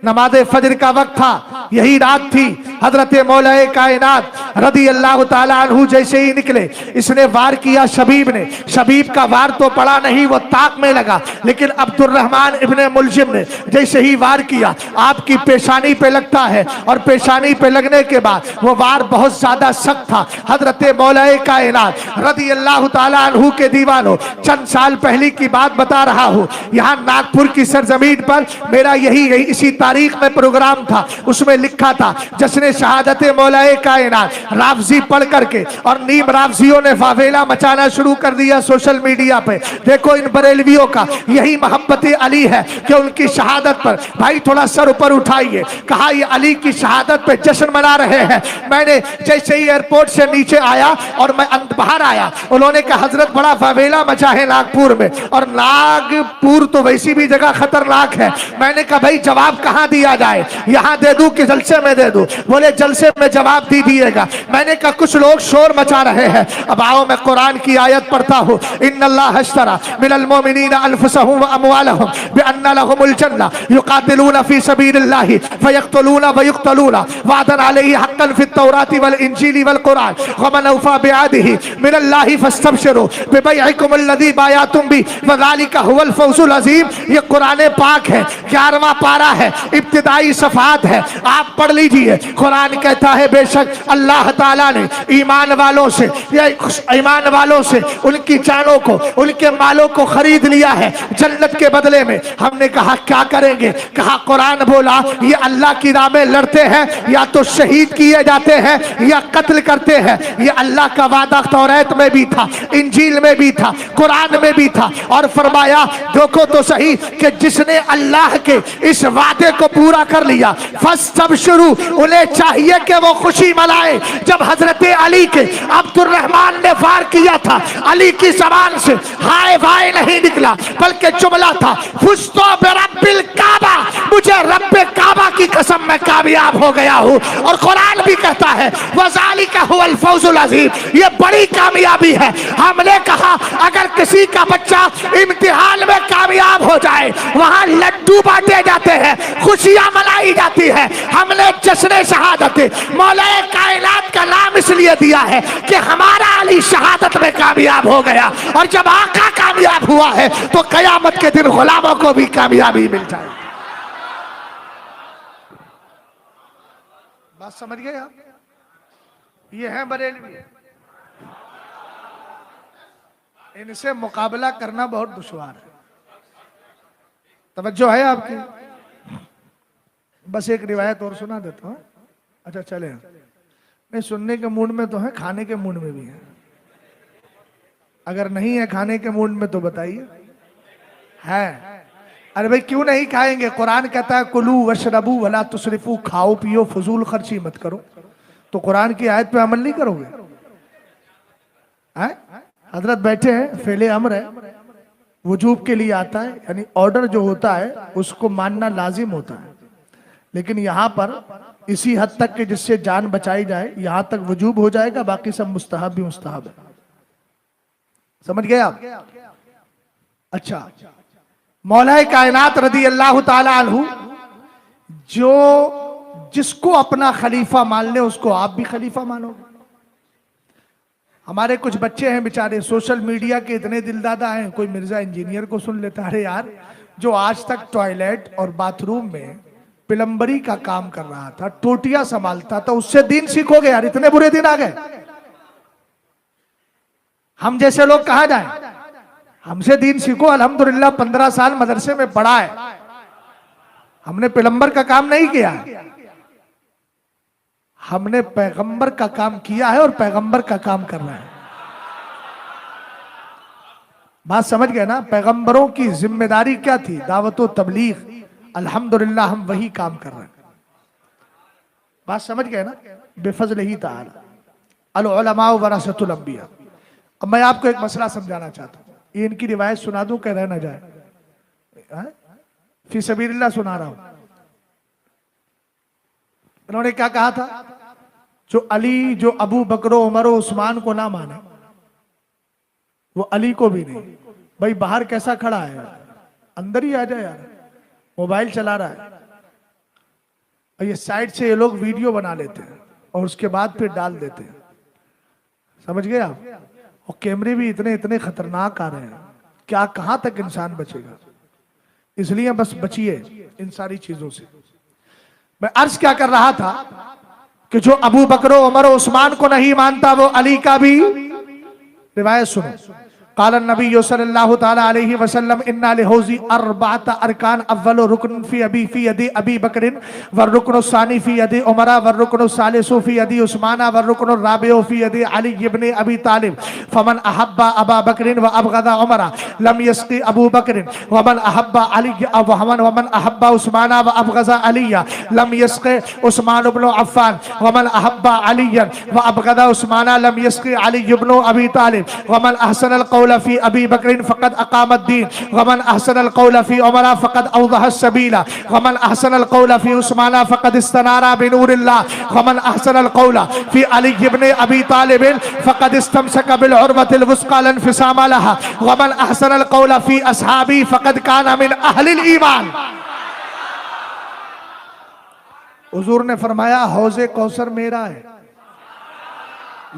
नमाज फजर का वक्त था, यही रात थी। हजरत मौला कायनात रदी अल्लाह ताला अन्हु जैसे ही निकले, इसने वार किया शबीब ने। शबीब का वार तो पड़ा नहीं, वो ताक में लगा, लेकिन अब्दुर्रहमान इब्ने मुलजिम ने जैसे ही वार किया आपकी पेशानी पे लगता है, और पेशानी पे लगने के बाद वो वार बहुत ज्यादा सख्त था। हजरत मौला कायनात रदी अल्लाह ताला अन्हु के दीवानों, चंद साल पहले की बात बता रहा हूं, यहां नागपुर की सरजमीन पर मेरा यही इसी तारीख में प्रोग्राम था। उसमें लिखा था जश्न शहादत मौलाए कायनात, रावजी पढ़ करके और नीम रावजियों ने वावेला मचाना शुरू कर दिया सोशल मीडिया पे। देखो इन बरेलवियों का यही मोहब्बत अली है कि उनकी शहादत पर भाई थोड़ा सर ऊपर उठाइए। कहा ये अली की शहादत पे जश्न मना रहे हैं। मैंने जैसे ही एयरपोर्ट से नीचे आया और मैं बाहर आया, उन्होंने कहा हजरत बड़ा वावेला मचा है नागपुर में, और नागपुर तो वैसी भी जगह खतरनाक है। मैंने कहा भाई जवाब कहां दिया जाए, यहां दे दूं कि जलसे में दे दूं? बोले जलसे में जवाब दीजिएगा। मैंने कहा कुछ लोग शोर मचा रहे हैं, अब आओ मैं कुरान की आयत पढ़ता हूं। इन्नल्लाह अश्तरा मिनल मोमिनीना अनफुसहुम व अमवालहुम बिअन्ना लहुमुल जन्नह युकातिलूना फी सबीलिल्लाहि फयक्तुलूना व युक्तलूना वादन अलैहि हक्कन फित तौराति वल इंजीली वल कुरान व मन औफा बिअहदिही मिनल्लाहि फस्तबशिरू बिबैइकुम अल्लज़ी बायातुम बि व ज़ालिका हुवल फौजुल अज़ीम। ये कुरान पाक है, 11वां पारा है, इब्तिदाई सफ़ात है, आप पढ़ लीजिए। कुरान कहता है बेशक अल्लाह ताला ने ईमान वालों से उनकी जानों को, उनके मालों को खरीद लिया है जन्नत के बदले में। हमने कहा क्या करेंगे? कहा कुरान बोला ये अल्लाह की राह में लड़ते हैं, या तो शहीद किए जाते हैं या कत्ल करते हैं। ये अल्लाह का वादा तौरात में भी था, इंजील में भी था, कुरान में भी था। और फरमाया देखो तो सही कि जिसने अल्लाह के इस वादे को पूरा कर लिया फस्तबशिरू, उन्हें चाहिए कि वो खुशी मनाए। जब हजरत अली के अब्दुर्रहमान ने वार किया था, अली की जबान से हाय वाय नहीं निकला, बल्कि जुमला था फुस्तो बिरब्बिल काबा, मुझे रब्बे काबा की कसम मैं कामयाब हो गया हूँ। और कुरान भी कहता है वज़ालिका हुवल फौजुल अज़ीम, ये बड़ी कामयाबी है। हमने कहा अगर किसी का बच्चा इम्तिहान में कामयाब हो जाए, वहां लड्डू बांटे जाते हैं, खुशियां मनाई जाती है। हमने जश्न शहादत मौलाए कायनात का नाम इसलिए दिया है कि हमारा अली शहादत में कामयाब हो गया, और जब आका कामयाब हुआ है तो कयामत के दिन गुलामों को भी कामयाबी मिल जाए। बात समझ गए आप? ये है बरेलवी, इनसे मुकाबला करना बहुत दुश्वार है। तवज्जो है आपकी? बस एक रिवायत और सुना देता हूँ। अच्छा चले, नहीं सुनने के मूड में तो है, खाने के मूड में भी है। अगर नहीं है खाने के मूड में तो बताइए है। अरे भाई क्यों नहीं खाएंगे? कुरान कहता है कुलू वशरबू वला तुसरिफू, खाओ पियो फजूल खर्ची मत करो। तो कुरान की आयत पे अमल नहीं करोगे? हजरत बैठे हैं, फेले अमर है, वजूब के लिए आता है, यानी ऑर्डर जो होता है उसको मानना लाजिम होता है। लेकिन यहाँ पर इसी हद तक कि जिससे जान बचाई जाए, यहाँ तक वजूब हो जाएगा, बाकी सब मुस्तहब भी मुस्तहब है। समझ गए आप? अच्छा, मौलाए कायनात रदी अल्लाह ताला अन्हु जो जिसको अपना खलीफा मान ले उसको आप भी खलीफा मानोगे। हमारे कुछ बच्चे हैं बेचारे सोशल मीडिया के इतने दिलदादा हैं, कोई मिर्जा इंजीनियर को सुन लेता है यार, जो आज तक टॉयलेट और बाथरूम में प्लम्बरी का काम कर रहा था, टोटियां संभालता था, उससे दीन सीखोगे यार? इतने बुरे दिन आ गए। हम जैसे लोग कहां जाएं? हमसे दीन सीखो। अल्हम्दुलिल्लाह 15 साल मदरसे में पढ़ा है, हमने प्लम्बर का काम नहीं किया, हमने पैगंबर का काम किया है और पैगंबर का काम कर रहे हैं। बात समझ गए ना? पैगंबरों की जिम्मेदारी क्या थी? दावत व तबलीग। अल्हम्दुलिल्लाह हम वही काम कर रहे हैं। बात समझ गए ना? बेफजल ही ताला अल उलमा वरसतुल अंबिया। अब मैं आपको एक मसला समझाना चाहता हूँ, ये इनकी रिवायत सुना दूं, कह रह ना जाए। फी सबीलिल्लाह सुना रहा हूं। उन्होंने क्या कहा था, जो अली, जो अबू बकर उमर उस्मान को ना माने वो अली को भी नहीं। भाई बाहर कैसा खड़ा है, अंदर ही आ जाए यार, मोबाइल चला रहा है। और ये साइड से ये लोग वीडियो बना लेते हैं और उसके बाद फिर डाल देते हैं, समझ गए आप। और कैमरे भी इतने इतने खतरनाक आ रहे हैं, क्या कहां तक इंसान बचेगा। इसलिए बस बचिए इन सारी चीजों से। मैं अर्ज क्या कर रहा था कि जो अबू बकर उमर उस्मान को नहीं मानता वो अली का भी, रिवायत सुनो। काल नबी सल्लल्लाहु ताला अलैहि वसल्लम इन्ना लिहौजी अर्बात अरकान अव्वल रुकन फी यदी अबी बकरिन व रुकन सानी फी यदी उमरा व रुकन सालिसु फी यदी उस्माना व रुकन राबिउ फी यदी अली इब्न अबी तालिब फमन अहब्बा अबा बकरिन व अबगदा उमरा लम यस्की अबू बकरिन व मन अहब्बा अली व मन अहब्बा उस्माना व अबगदा अलिया लम यस्की उस्मान इब्न अफ्फान व मन अहब्बा अलिया व अबगदा उस्माना लम यस्की अली इब्न अबी तालिब व मन अहसन अल कौल फी अबी बकरिन फ़क़द अक़ाम अद-दीन व मन अहसन अल कौल फी उमरा फ़क़द अवदह अस-सबीला व मन अहसन अल कौल फी उस्माना फ़क़द इस्तनारा बिनूरिल्लाह व मन अहसन अल कौल फी अली इब्न अबी तालिब फ़क़द इस्तमसक बिल उर्वतिल वुस्क़ा ला इंफ़िसाम लहा व मन अहसन अल कौल फी अस्हाबी फ़क़द काना मिन अहलिल ईमान। हुजूर ने फरमाया हौज़े कौसर मेरा है,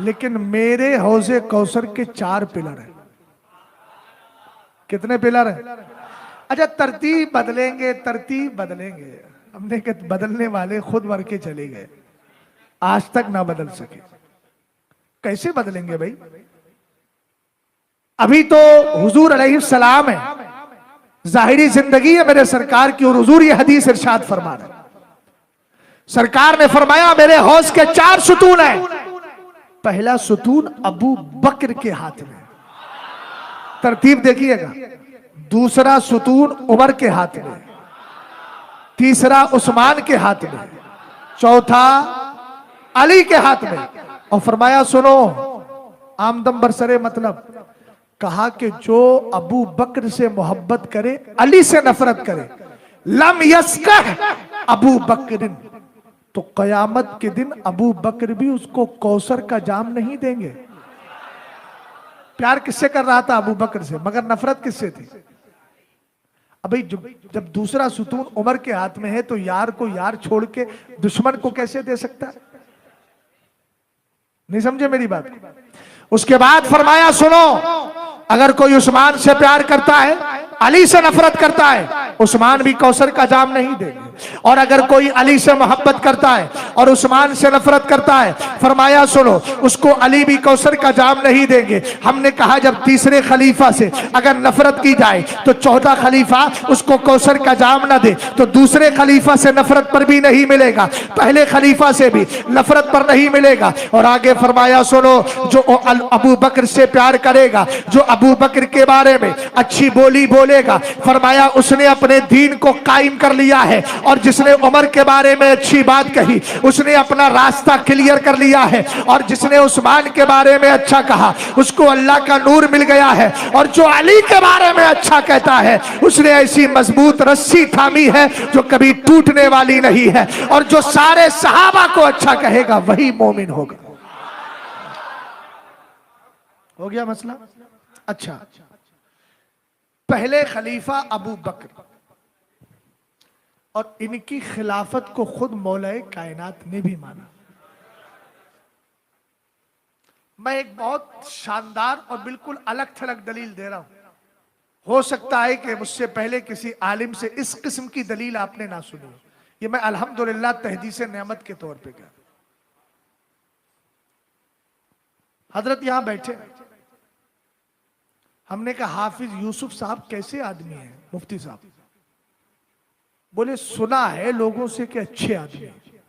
लेकिन मेरे हौज़े कौसर के 4 पिलर हैं। कितने पिलर हैं? अच्छा तरतीब बदलेंगे, तरतीब बदलेंगे। हमने कहा बदलने वाले खुद मर के चले गए, आज तक ना बदल सके। कैसे बदलेंगे भाई? अभी तो हुजूर अलैहिस्सलाम है, जाहिरी जिंदगी है मेरे सरकार की, और हुजूर ये हदीस इरशाद फरमा रहे। सरकार ने फरमाया मेरे हौज के 4 सुतून हैं। पहला सुतून अबू बकर के हाथ में, तरतीब देखिएगा। दूसरा सुतून उमर के हाथ में, तीसरा उस्मान के हाथ में, चौथा अली के हाथ में। और फरमाया सुनो आमदम बरसरे, मतलब कहा कि जो अबू बकर से मोहब्बत करे अली से नफरत करे, लम यस्कह अबू बकरिन, तो कयामत के दिन अबू बकर भी उसको कौसर का जाम नहीं देंगे। प्यार किससे कर रहा था? अबू बकर से, मगर नफरत किससे थी? अभी जब दूसरा सुतून उमर के हाथ में है तो यार को यार छोड़ के दुश्मन को कैसे दे सकता है? नहीं समझे मेरी बात? उसके बाद फरमाया सुनो, अगर कोई उस्मान से प्यार करता है, अली से नफरत करता है, उस्मान भी कौसर का जाम नहीं देंगे। और अगर कोई अली से मोहब्बत करता है और उस्मान से नफरत करता है, फरमाया सुनो उसको अली भी कौसर का जाम नहीं देंगे। हमने कहा जब तीसरे खलीफा से अगर नफरत की जाए तो चौथा खलीफा उसको कौसर का जाम ना दे तो दूसरे खलीफा से नफरत पर भी नहीं मिलेगा, पहले खलीफा से भी नफरत पर नहीं मिलेगा। और आगे फरमाया सुनो, जो अबू बकर से प्यार करेगा, जो अबू बकर के बारे में अच्छी बोली बोलेगा, फरमाया उसने अपने दीन को कायम कर लिया है। और जिसने उमर के बारे में अच्छी बात कही उसने अपना रास्ता क्लियर कर लिया है। और जिसने उस्मान के बारे में अच्छा कहा उसको अल्लाह का नूर मिल गया है। और जो अली के बारे में अच्छा कहता है उसने ऐसी मजबूत रस्सी थामी है जो कभी टूटने वाली नहीं है। और जो सारे सहाबा को अच्छा कहेगा वही मोमिन होगा। हो गया मसला? अच्छा, पहले खलीफा अबू बकर, और इनकी खिलाफत को खुद मौलाए कायनात ने भी माना। मैं एक बहुत शानदार और बिल्कुल अलग थलग दलील दे रहा हूं। हो सकता है कि मुझसे पहले किसी आलिम से इस किस्म की दलील आपने ना सुनी हो। ये मैं अल्हम्दुलिल्लाह तहदीस नेमत के तौर पे कह, हजरत यहां बैठे, हमने कहा हाफिज यूसुफ साहब कैसे आदमी हैं? मुफ्ती साहब बोले सुना है लोगों से कि अच्छे आदमी हैं।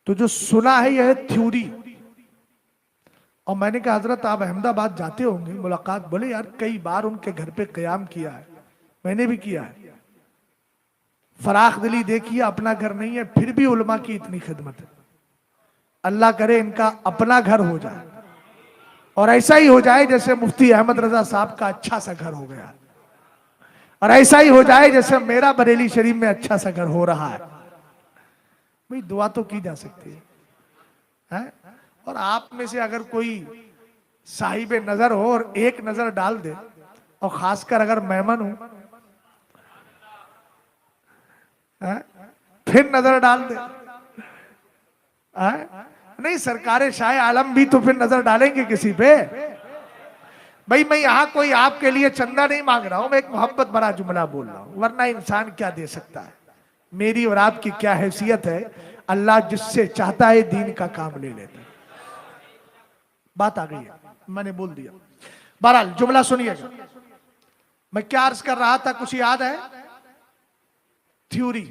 तो जो सुना है यह थ्योरी। और मैंने कहा हजरत आप अहमदाबाद जाते होंगे, मुलाकात, बोले यार कई बार उनके घर पे क़याम किया है, मैंने भी किया है। फराख दिली देखिए, अपना घर नहीं है फिर भी उलमा की इतनी खिदमत है। अल्लाह करे इनका अपना घर हो जाए और ऐसा ही हो जाए जैसे मुफ्ती अहमद रजा साहब का अच्छा सा घर हो गया। और ऐसा ही हो जाए जैसे मेरा बरेली शरीफ में अच्छा सा घर हो रहा है। भाई दुआ तो की जा सकती है? और आप में से अगर कोई साहिब नजर हो और एक नजर डाल दे, और खासकर अगर मेहमान हो, फिर नजर डाल दे, नहीं सरकारे शाह आलम भी तो फिर नजर डालेंगे किसी पे। भाई मैं यहां कोई आपके लिए चंदा नहीं मांग रहा हूं, मैं एक मोहब्बत भरा जुमला बोल रहा हूं, वरना इंसान क्या दे सकता है। मेरी और आपकी क्या हैसियत है, अल्लाह जिससे चाहता है दीन का काम ले लेता है। बात आ गई है, मैंने बोल दिया। बहरहाल जुमला सुनिएगा। मैं क्या अर्ज कर रहा था, कुछ याद है? थ्योरी।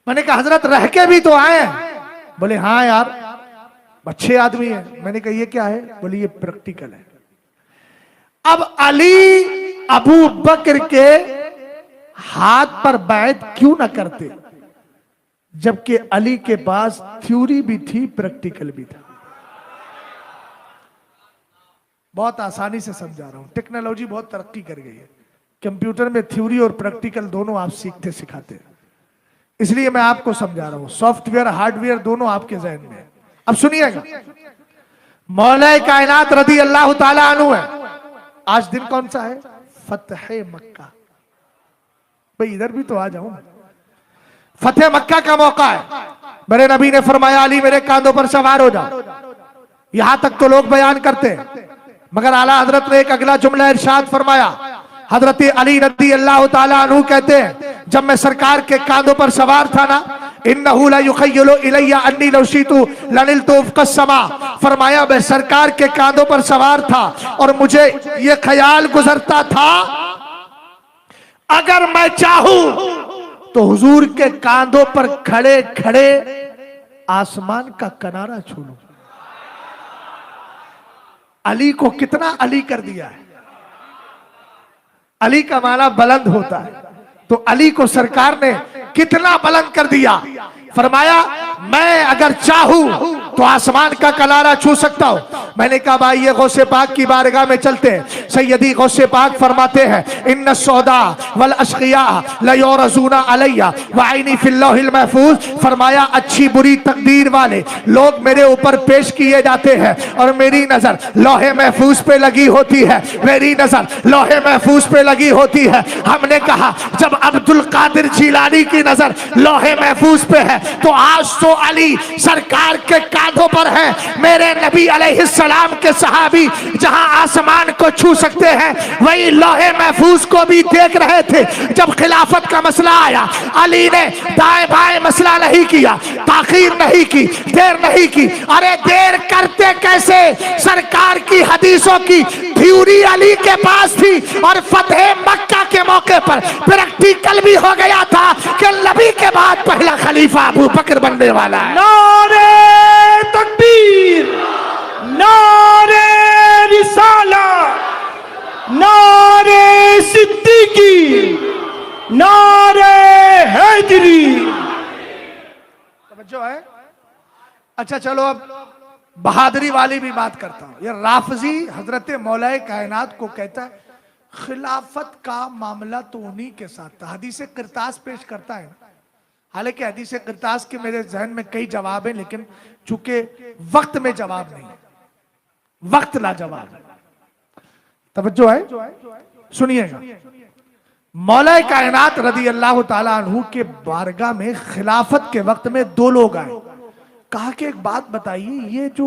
मैंने कहा हजरत रह के भी तो आए हैं। बोले हाँ यार अच्छे आदमी है। मैंने कहा ये क्या है? बोले ये प्रैक्टिकल है। अब अली अबू बकर के हाथ पर बैत क्यों ना करते, जबकि अली के पास थ्योरी भी थी, प्रैक्टिकल भी था। बहुत आसानी से समझा रहा हूं, टेक्नोलॉजी बहुत तरक्की कर गई है। कंप्यूटर में थ्योरी और प्रैक्टिकल दोनों आप सीखते सिखाते हैं, इसलिए मैं आपको समझा रहा हूं। सॉफ्टवेयर हार्डवेयर दोनों आपके जहन में है। अब सुनिएगा, मौला कायनात रदी अल्लाह ताला अन्हु है। आज दिन कौन सा है? फतह मक्का। भाई इधर भी तो आ जाओ। फतेह मक्का का मौका है। मेरे नबी ने फरमाया अली मेरे कांधों पर सवार हो जाओ। यहां तक तो लोग बयान करते हैं, मगर आला हजरत ने एक अगला जुमला इरशाद फरमाया। हजरत अली रदी अल्लाह ताला अन्हु कहते हैं, जब मैं सरकार के कांधों पर सवार था ना, इन्नहु ला युखय्यलु इलैया अन्नी लौ शितु लनिलतु उफ़क़स समा। फरमाया मैं सरकार के कांधों पर सवार था और मुझे ये ख्याल गुजरता था, अगर मैं चाहूं तो हुजूर के कांधों पर खड़े खड़े आसमान का किनारा छू लूं। अली को कितना अली कर दिया है। अली का माना बुलंद होता है, तो अली को सरकार ने कितना बुलंद कर दिया। फरमाया मैं अगर चाहूं तो आसमान का किनारा छू सकता हूं। मैंने कहा भाई ये गौसे पाक की बारगाह में चलते हैं। सैयदी गौसे पाक फरमाते हैं, इन्ना सौदा वल अशकिया लयुरज़ूना अलैया व ऐनी फिल लौहिल महफूज। फरमाया अच्छी बुरी तकदीर वाले लोग मेरे ऊपर पेश किए जाते हैं और मेरी नजर लौहे महफूज पे लगी होती है, मेरी नजर लौहे महफूज पे लगी होती है। हमने कहा जब अब्दुल कादिर जिलानी की नजर लौहे महफूज पे है, तो आज तो अली सरकार के कांधों पर है। मेरे नबी अलैहिस्सलाम के सहाबी जहां आसमान को छू सकते हैं, वही लौहे महफूज को भी देख रहे थे। जब खिलाफत का मसला आया, अली ने दाएं बाएं मसला नहीं किया, ताखीर नहीं की, देर नहीं की। अरे देर करते कैसे, सरकार की हदीसों की थ्योरी अली के पास थी और फतेह मक्का के मौके पर प्रैक्टिकल भी हो गया था कि नबी के बाद पहला खलीफा अबू बकर बनने वाला है। नारे तकबीर, नारे रिसाला, नारे सिद्दीकी, नारे हैदरी। समझो है? अच्छा चलो अब बहादुरी वाली भी बात करता हूं। ये राफजी हजरत मौलाए कायनात को कहता है खिलाफत का मामला तो उन्हीं के साथ था। हदीसे किरतास पेश करता है, हालांकि हदीसे किरतास के मेरे जहन में कई जवाब हैं, लेकिन चूंकि वक्त में जवाब नहीं है, वक्त लाजवाब है। तवज्जो है? सुनिएगा, मौला कायनात रदी अल्लाह ताला अन्हु के बारगाह में खिलाफत के वक्त में दो लोग आए। कहा कि एक बात बताइए, ये जो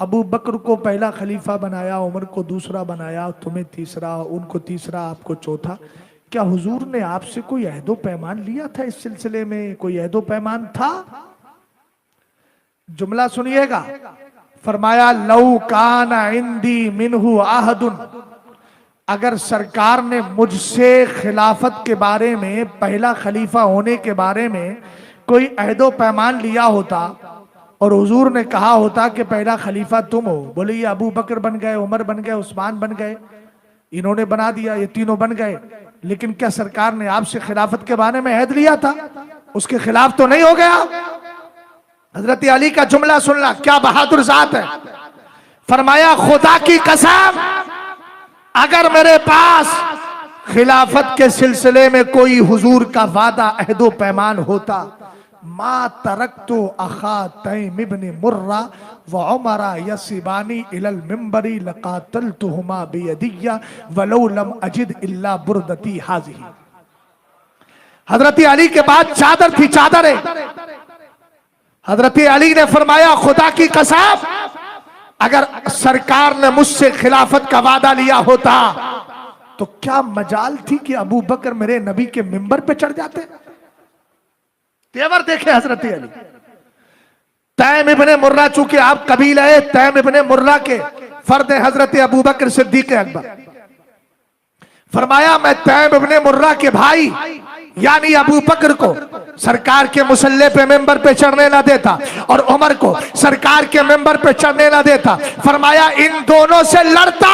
अबू बकर को पहला खलीफा बनाया, उमर को दूसरा बनाया, तुम्हें तीसरा, उनको तीसरा, आपको चौथा, क्या हुजूर ने आपसे कोई अहदो पैमान लिया था? इस सिलसिले में कोई अहदो पैमान था? जुमला सुनिएगा। फरमाया लौ कान इंदी मिनहु आहदुन, अगर सरकार ने मुझसे खिलाफत के बारे में, पहला खलीफा होने के बारे में कोई अहदो पैमान लिया होता और हुजूर ने कहा होता कि पहला खलीफा तुम हो, बोले ये अबू बकर बन गए, उमर बन गए, उस्मान बन गए, इन्होंने बना दिया, ये तीनों बन गए, लेकिन क्या सरकार ने आपसे खिलाफत के बारे में अहद लिया था? उसके खिलाफ तो नहीं हो गया? हजरत अली का जुमला सुनना, क्या बहादुर जात है। फरमाया खुदा की कसम, अगर मेरे पास खिलाफत के सिलसिले में कोई हुजूर का वादा अहदो पैमान होता, मा तरक्तु अखा तैम इब्न मुर्रा व उमरा यसिबानी इलल मिंबरी लकातलतुहुमा बियदिया वलौ लम अजिद इल्ला बुरदती हाज़िही। हजरत अली के बाद चादर थी, चादर है। हजरत अली ने फरमाया, खुदा की कसम, अगर सरकार ने मुझसे खिलाफत का वादा लिया होता तो क्या मजाल थी कि अबू बकर मेरे नबी के मिंबर पे चढ़ जाते। तेवर देखे हजरत अली। तैम इब्ने मुर्रा, चूंकि आप कबीले तैम इब्ने मुर्रा के फर्द हजरत अबू बकर सिद्दीक अकबर, फरमाया मैं तैम इब्ने मुर्रा के भाई यानी अबू बकर को सरकार के मुसल्ले पे मेंबर पे चढ़ने ना देता और उमर को सरकार के मेंबर पे चढ़ने ना देता। फरमाया इन दोनों से लड़ता,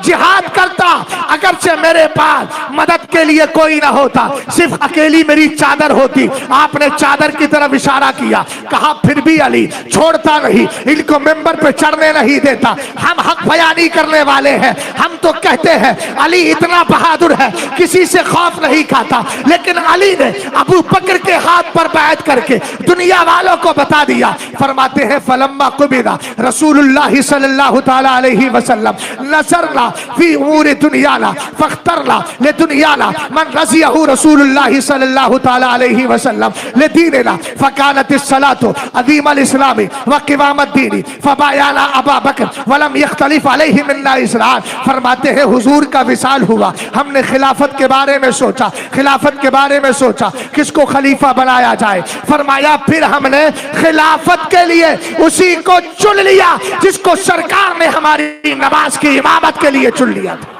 जिहाद करता, अगरचे मेरे पास मदद के लिए कोई ना होता, सिर्फ अकेली मेरी चादर होती। आपने चादर की तरफ इशारा किया, कहा फिर भी अली छोड़ता नहीं, इनको मेंबर पे चढ़ने नहीं देता। हम हक बयानी करने वाले हैं, हम तो कहते हैं अली इतना बहादुर है, किसी से खौफ नहीं खाता, लेकिन अली ने अबू बकर के हाथ पर बैठ करके दुनिया वालों को बता दिया। फरमाते हैं फलम्मा कुबिदा रसूलुल्लाह सल्लल्लाहु तआला अलैहि वसल्लम नजरना फी उमूर दुनियाना फख्तरना ले दुनियाना मन रज़ियहु रसूलुल्लाह सल्लल्लाहु तआला अलैहि वसल्लम ले दीनना फकानत सलातु अदीम अल इस्लामी व क़िवामत दीनी फबायाना अबा बकर वलम यख्तलिफ अलैहि मिन्ना इस्लाम। फरमाते हैं हुजूर का विसाल हुआ, हमने खिलाफत के बारे में सोचा, खिलाफत के बारे में सोचा किसको खलीफा बनाया जाए। फरमाया फिर हमने खिलाफत के लिए उसी को चुन लिया जिसको सरकार ने हमारी नमाज की इमामत के लिए चुन लिया था।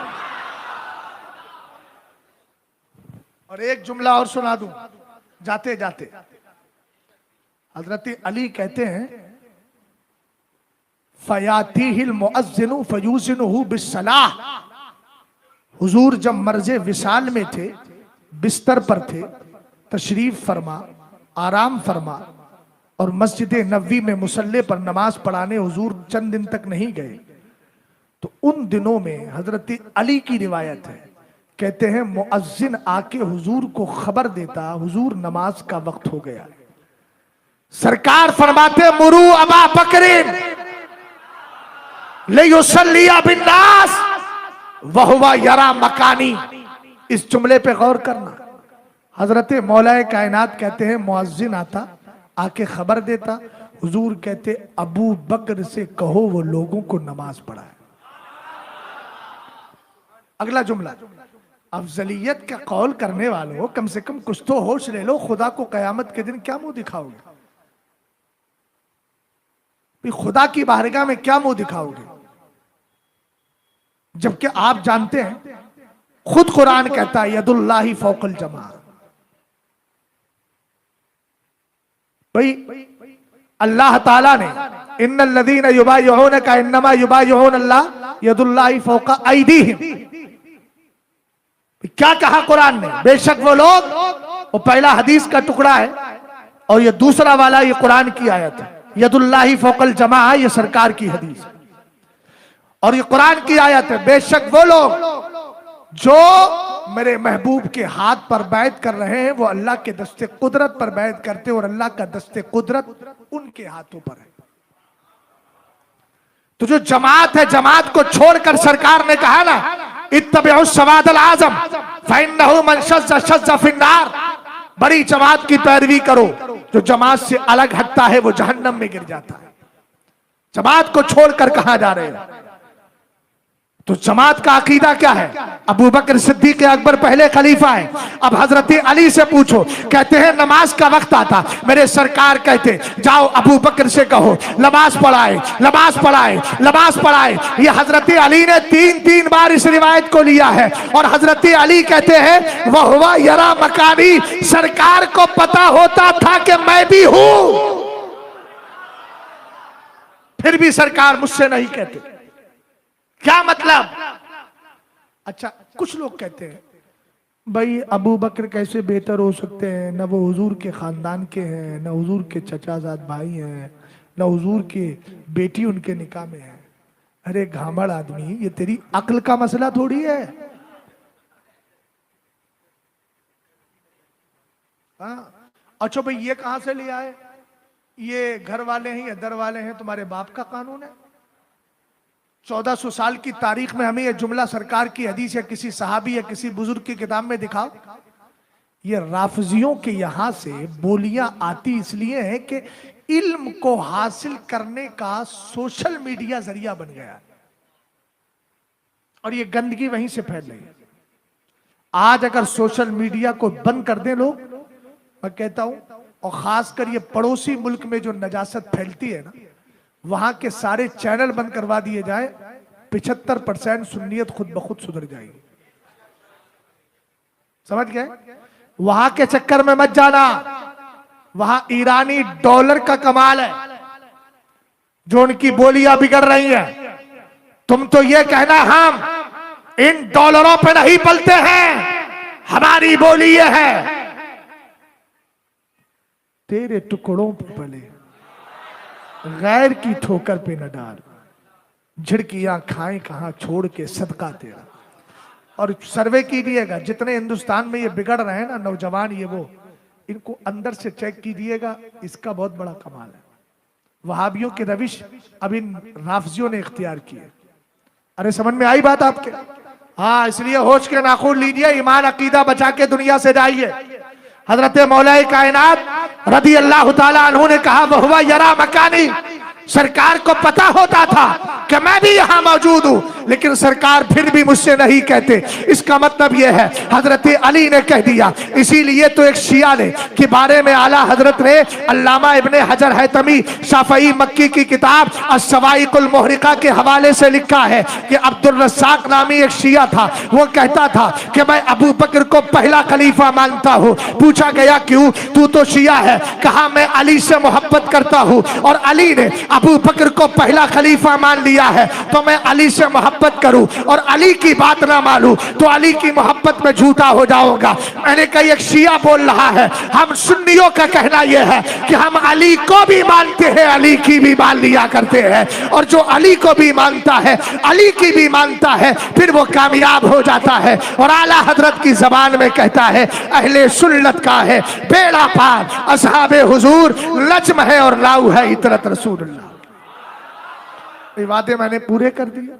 और एक जुमला और सुना दूं जाते जाते। हजरत अली कहते हैं फयातीहिल मुअज्जिनु फयूज़िनुहु बिस्सलाह। हुजूर जब मर्ज़े विसाल में थे, बिस्तर पर थे, तशरीफ फरमा, आराम फरमा और मस्जिद नबवी में मुसल्ले पर नमाज पढ़ाने हुजूर चंद दिन तक नहीं गए। तो उन दिनों में हजरत अली की रिवायत है, कहते हैं मुअज्जिन आके हुजूर को खबर देता हुजूर नमाज का वक्त हो गया। सरकार फरमाते मुरू अबा बकरिन लियुसल्लिया बिन्नास वहुवा यरा मकानी। इस जुमले पे गौर करना। हजरत मौलाए कायनात कहते हैं मुअज्जिन आता, आके खबर देता, हुजूर कहते अबू बकर से कहो वो लोगों को नमाज पढ़ाए। अगला जुमला, अफजलियत का कौल करने वालों कम से कम कुछ तो होश ले लो। खुदा को कयामत के दिन क्या मुंह दिखाओगे? खुदा की बारगाह में क्या मुंह दिखाओगे? जबकि आप जानते हैं खुद कुरान कहता है यदुल्लाहि फौकल जमा। भाई अल्लाह ताला ने इन्नल लदीना युबायिऊनका इन्नमा युबायिऊन अल्लाह यदुल्लाहि फौका अयदीहिम। क्या कहा कुरान ने? बेशक वो लोग, वो पहला हदीस का टुकड़ा है और ये दूसरा वाला ये कुरान की आयत है। यदुल्लाहि फौकल जमा, ये सरकार की हदीस है और ये कुरान की आयत है। बेशक वो लोग जो मेरे महबूब के हाथ पर बैत कर रहे हैं वो अल्लाह के दस्ते कुदरत पर बैत करते और अल्लाह का दस्ते कुदरत उनके हाथों पर है। तो जो जमात है, जमात को छोड़कर सरकार ने कहा ना इत्तबिउ सवादल आज़म फइन्नहु मन शज़्ज़ शज़्ज़ फिन्नार। बड़ी जमात की पैरवी करो, जो जमात से अलग हटता है वो जहन्नम में गिर जाता है। जमात को छोड़कर कहां जा रहे हैं? तो जमात का अकीदा क्या है? अबू बकर सिद्दीक अकबर पहले खलीफा है। अब हजरत अली से पूछो, कहते हैं नमाज का वक्त आता, मेरे सरकार कहते जाओ अबू बकर से कहो नमाज पढ़ाए, नमाज पढ़ाए, नमाज पढ़ाए। ये हजरत अली ने तीन बार इस रिवायत को लिया है और हजरत अली कहते हैं वह हुआ यरा मकानी। सरकार को पता होता था कि मैं भी हूं, फिर भी सरकार मुझसे नहीं कहते। क्या मतलब? अच्छा, कुछ लोग कहते हैं भाई अबू बकर कैसे बेहतर हो सकते हैं, न वो हुजूर के खानदान के हैं, न हुजूर के चचाजाद भाई हैं, न हुजूर की बेटी उनके निकाह में है। अरे घामड़ आदमी, ये तेरी अक्ल का मसला थोड़ी है। हाँ, अच्छा भाई ये कहां से ले आए? ये घर वाले हैं या दर वाले हैं, तुम्हारे बाप का कानून है? 1400 साल की तारीख में हमें यह जुमला सरकार की हदीस या किसी सहाबी या किसी बुजुर्ग की किताब में दिखाओ। ये राफजियों के यहां से बोलियां आती इसलिए है कि इल्म को हासिल करने का सोशल मीडिया जरिया बन गया और ये गंदगी वहीं से फैल रही है। आज अगर सोशल मीडिया को बंद कर दें लोग, मैं कहता हूं, और खासकर ये पड़ोसी मुल्क में जो नजासत फैलती है ना, वहां के सारे चैनल बंद करवा दिए जाए, 75% सुन्नियत खुद ब खुद सुधर जाएगी। समझ गए? वहां के चक्कर में मत जाना। वहां ईरानी डॉलर का कमाल है जो उनकी बोलियां बिगड़ रही हैं। तुम तो ये कहना हम इन डॉलरों पे नहीं पलते हैं, हमारी बोली ये है। तेरे टुकड़ों पे पले, गैर की ठोकर पे न डाल, झिड़कियां खाएं कहां छोड़ के सदका तेरा। और सर्वे कीजिएगा, जितने हिंदुस्तान में ये बिगड़ रहे हैं ना नौजवान, ये वो, इनको अंदर से चेक कीजिएगा, इसका बहुत बड़ा कमाल है। वहाबियों के रविश अब इन राफजियों ने इख्तियार किए। अरे समझ में आई बात आपके? हाँ, इसलिए होश के नाखून लीजिए, ईमान अकीदा बचा के दुनिया से जाइए। हजरत मौलाए कायनात रदी अल्लाह ताला अन्हु ने कहा, वहुवा यरा मकानी, सरकार को पता होता था कि मैं भी यहां मौजूद हूं, लेकिन सरकार फिर भी मुझसे नहीं कहते। इसका मतलब यह है हजरत अली ने कह दिया। इसीलिए तो एक शिया ने के बारे में आला हजरत ने अल्लामा इब्ने हजर हैतमी शाफई मक्की की किताब अस्सवाइकुल मुहरिका के हवाले से लिखा है कि अब्दुल रज़्ज़ाक नामी एक शिया था। वो कहता था कि मैं अबू बकर को पहला खलीफा मानता हूं। पूछा गया क्यों? तू तो शिया है। कहा मैं अली से मोहब्बत करता हूं और अली ने अबू बकर को पहला खलीफा मान लिया है, तो मैं अली से मोहब्बत करूं और अली की बात ना मानूं तो अली की मोहब्बत में झूठा हो जाऊंगा। मैंने कहा एक शिया बोल रहा है। हम सुन्नियों का कहना यह है कि हम अली को भी मानते हैं, अली की भी मान लिया करते हैं, और जो अली को भी मानता है, अली की भी मानता है, फिर वो कामयाब हो जाता है। और आला हजरत की जबान में कहता है, अहले सुन्नत का है बेड़ा पार, असहाबे हुजूर लज्म है और लाऊ है इतरत रसूलुल्लाह। वादे मैंने पूरे कर दिए।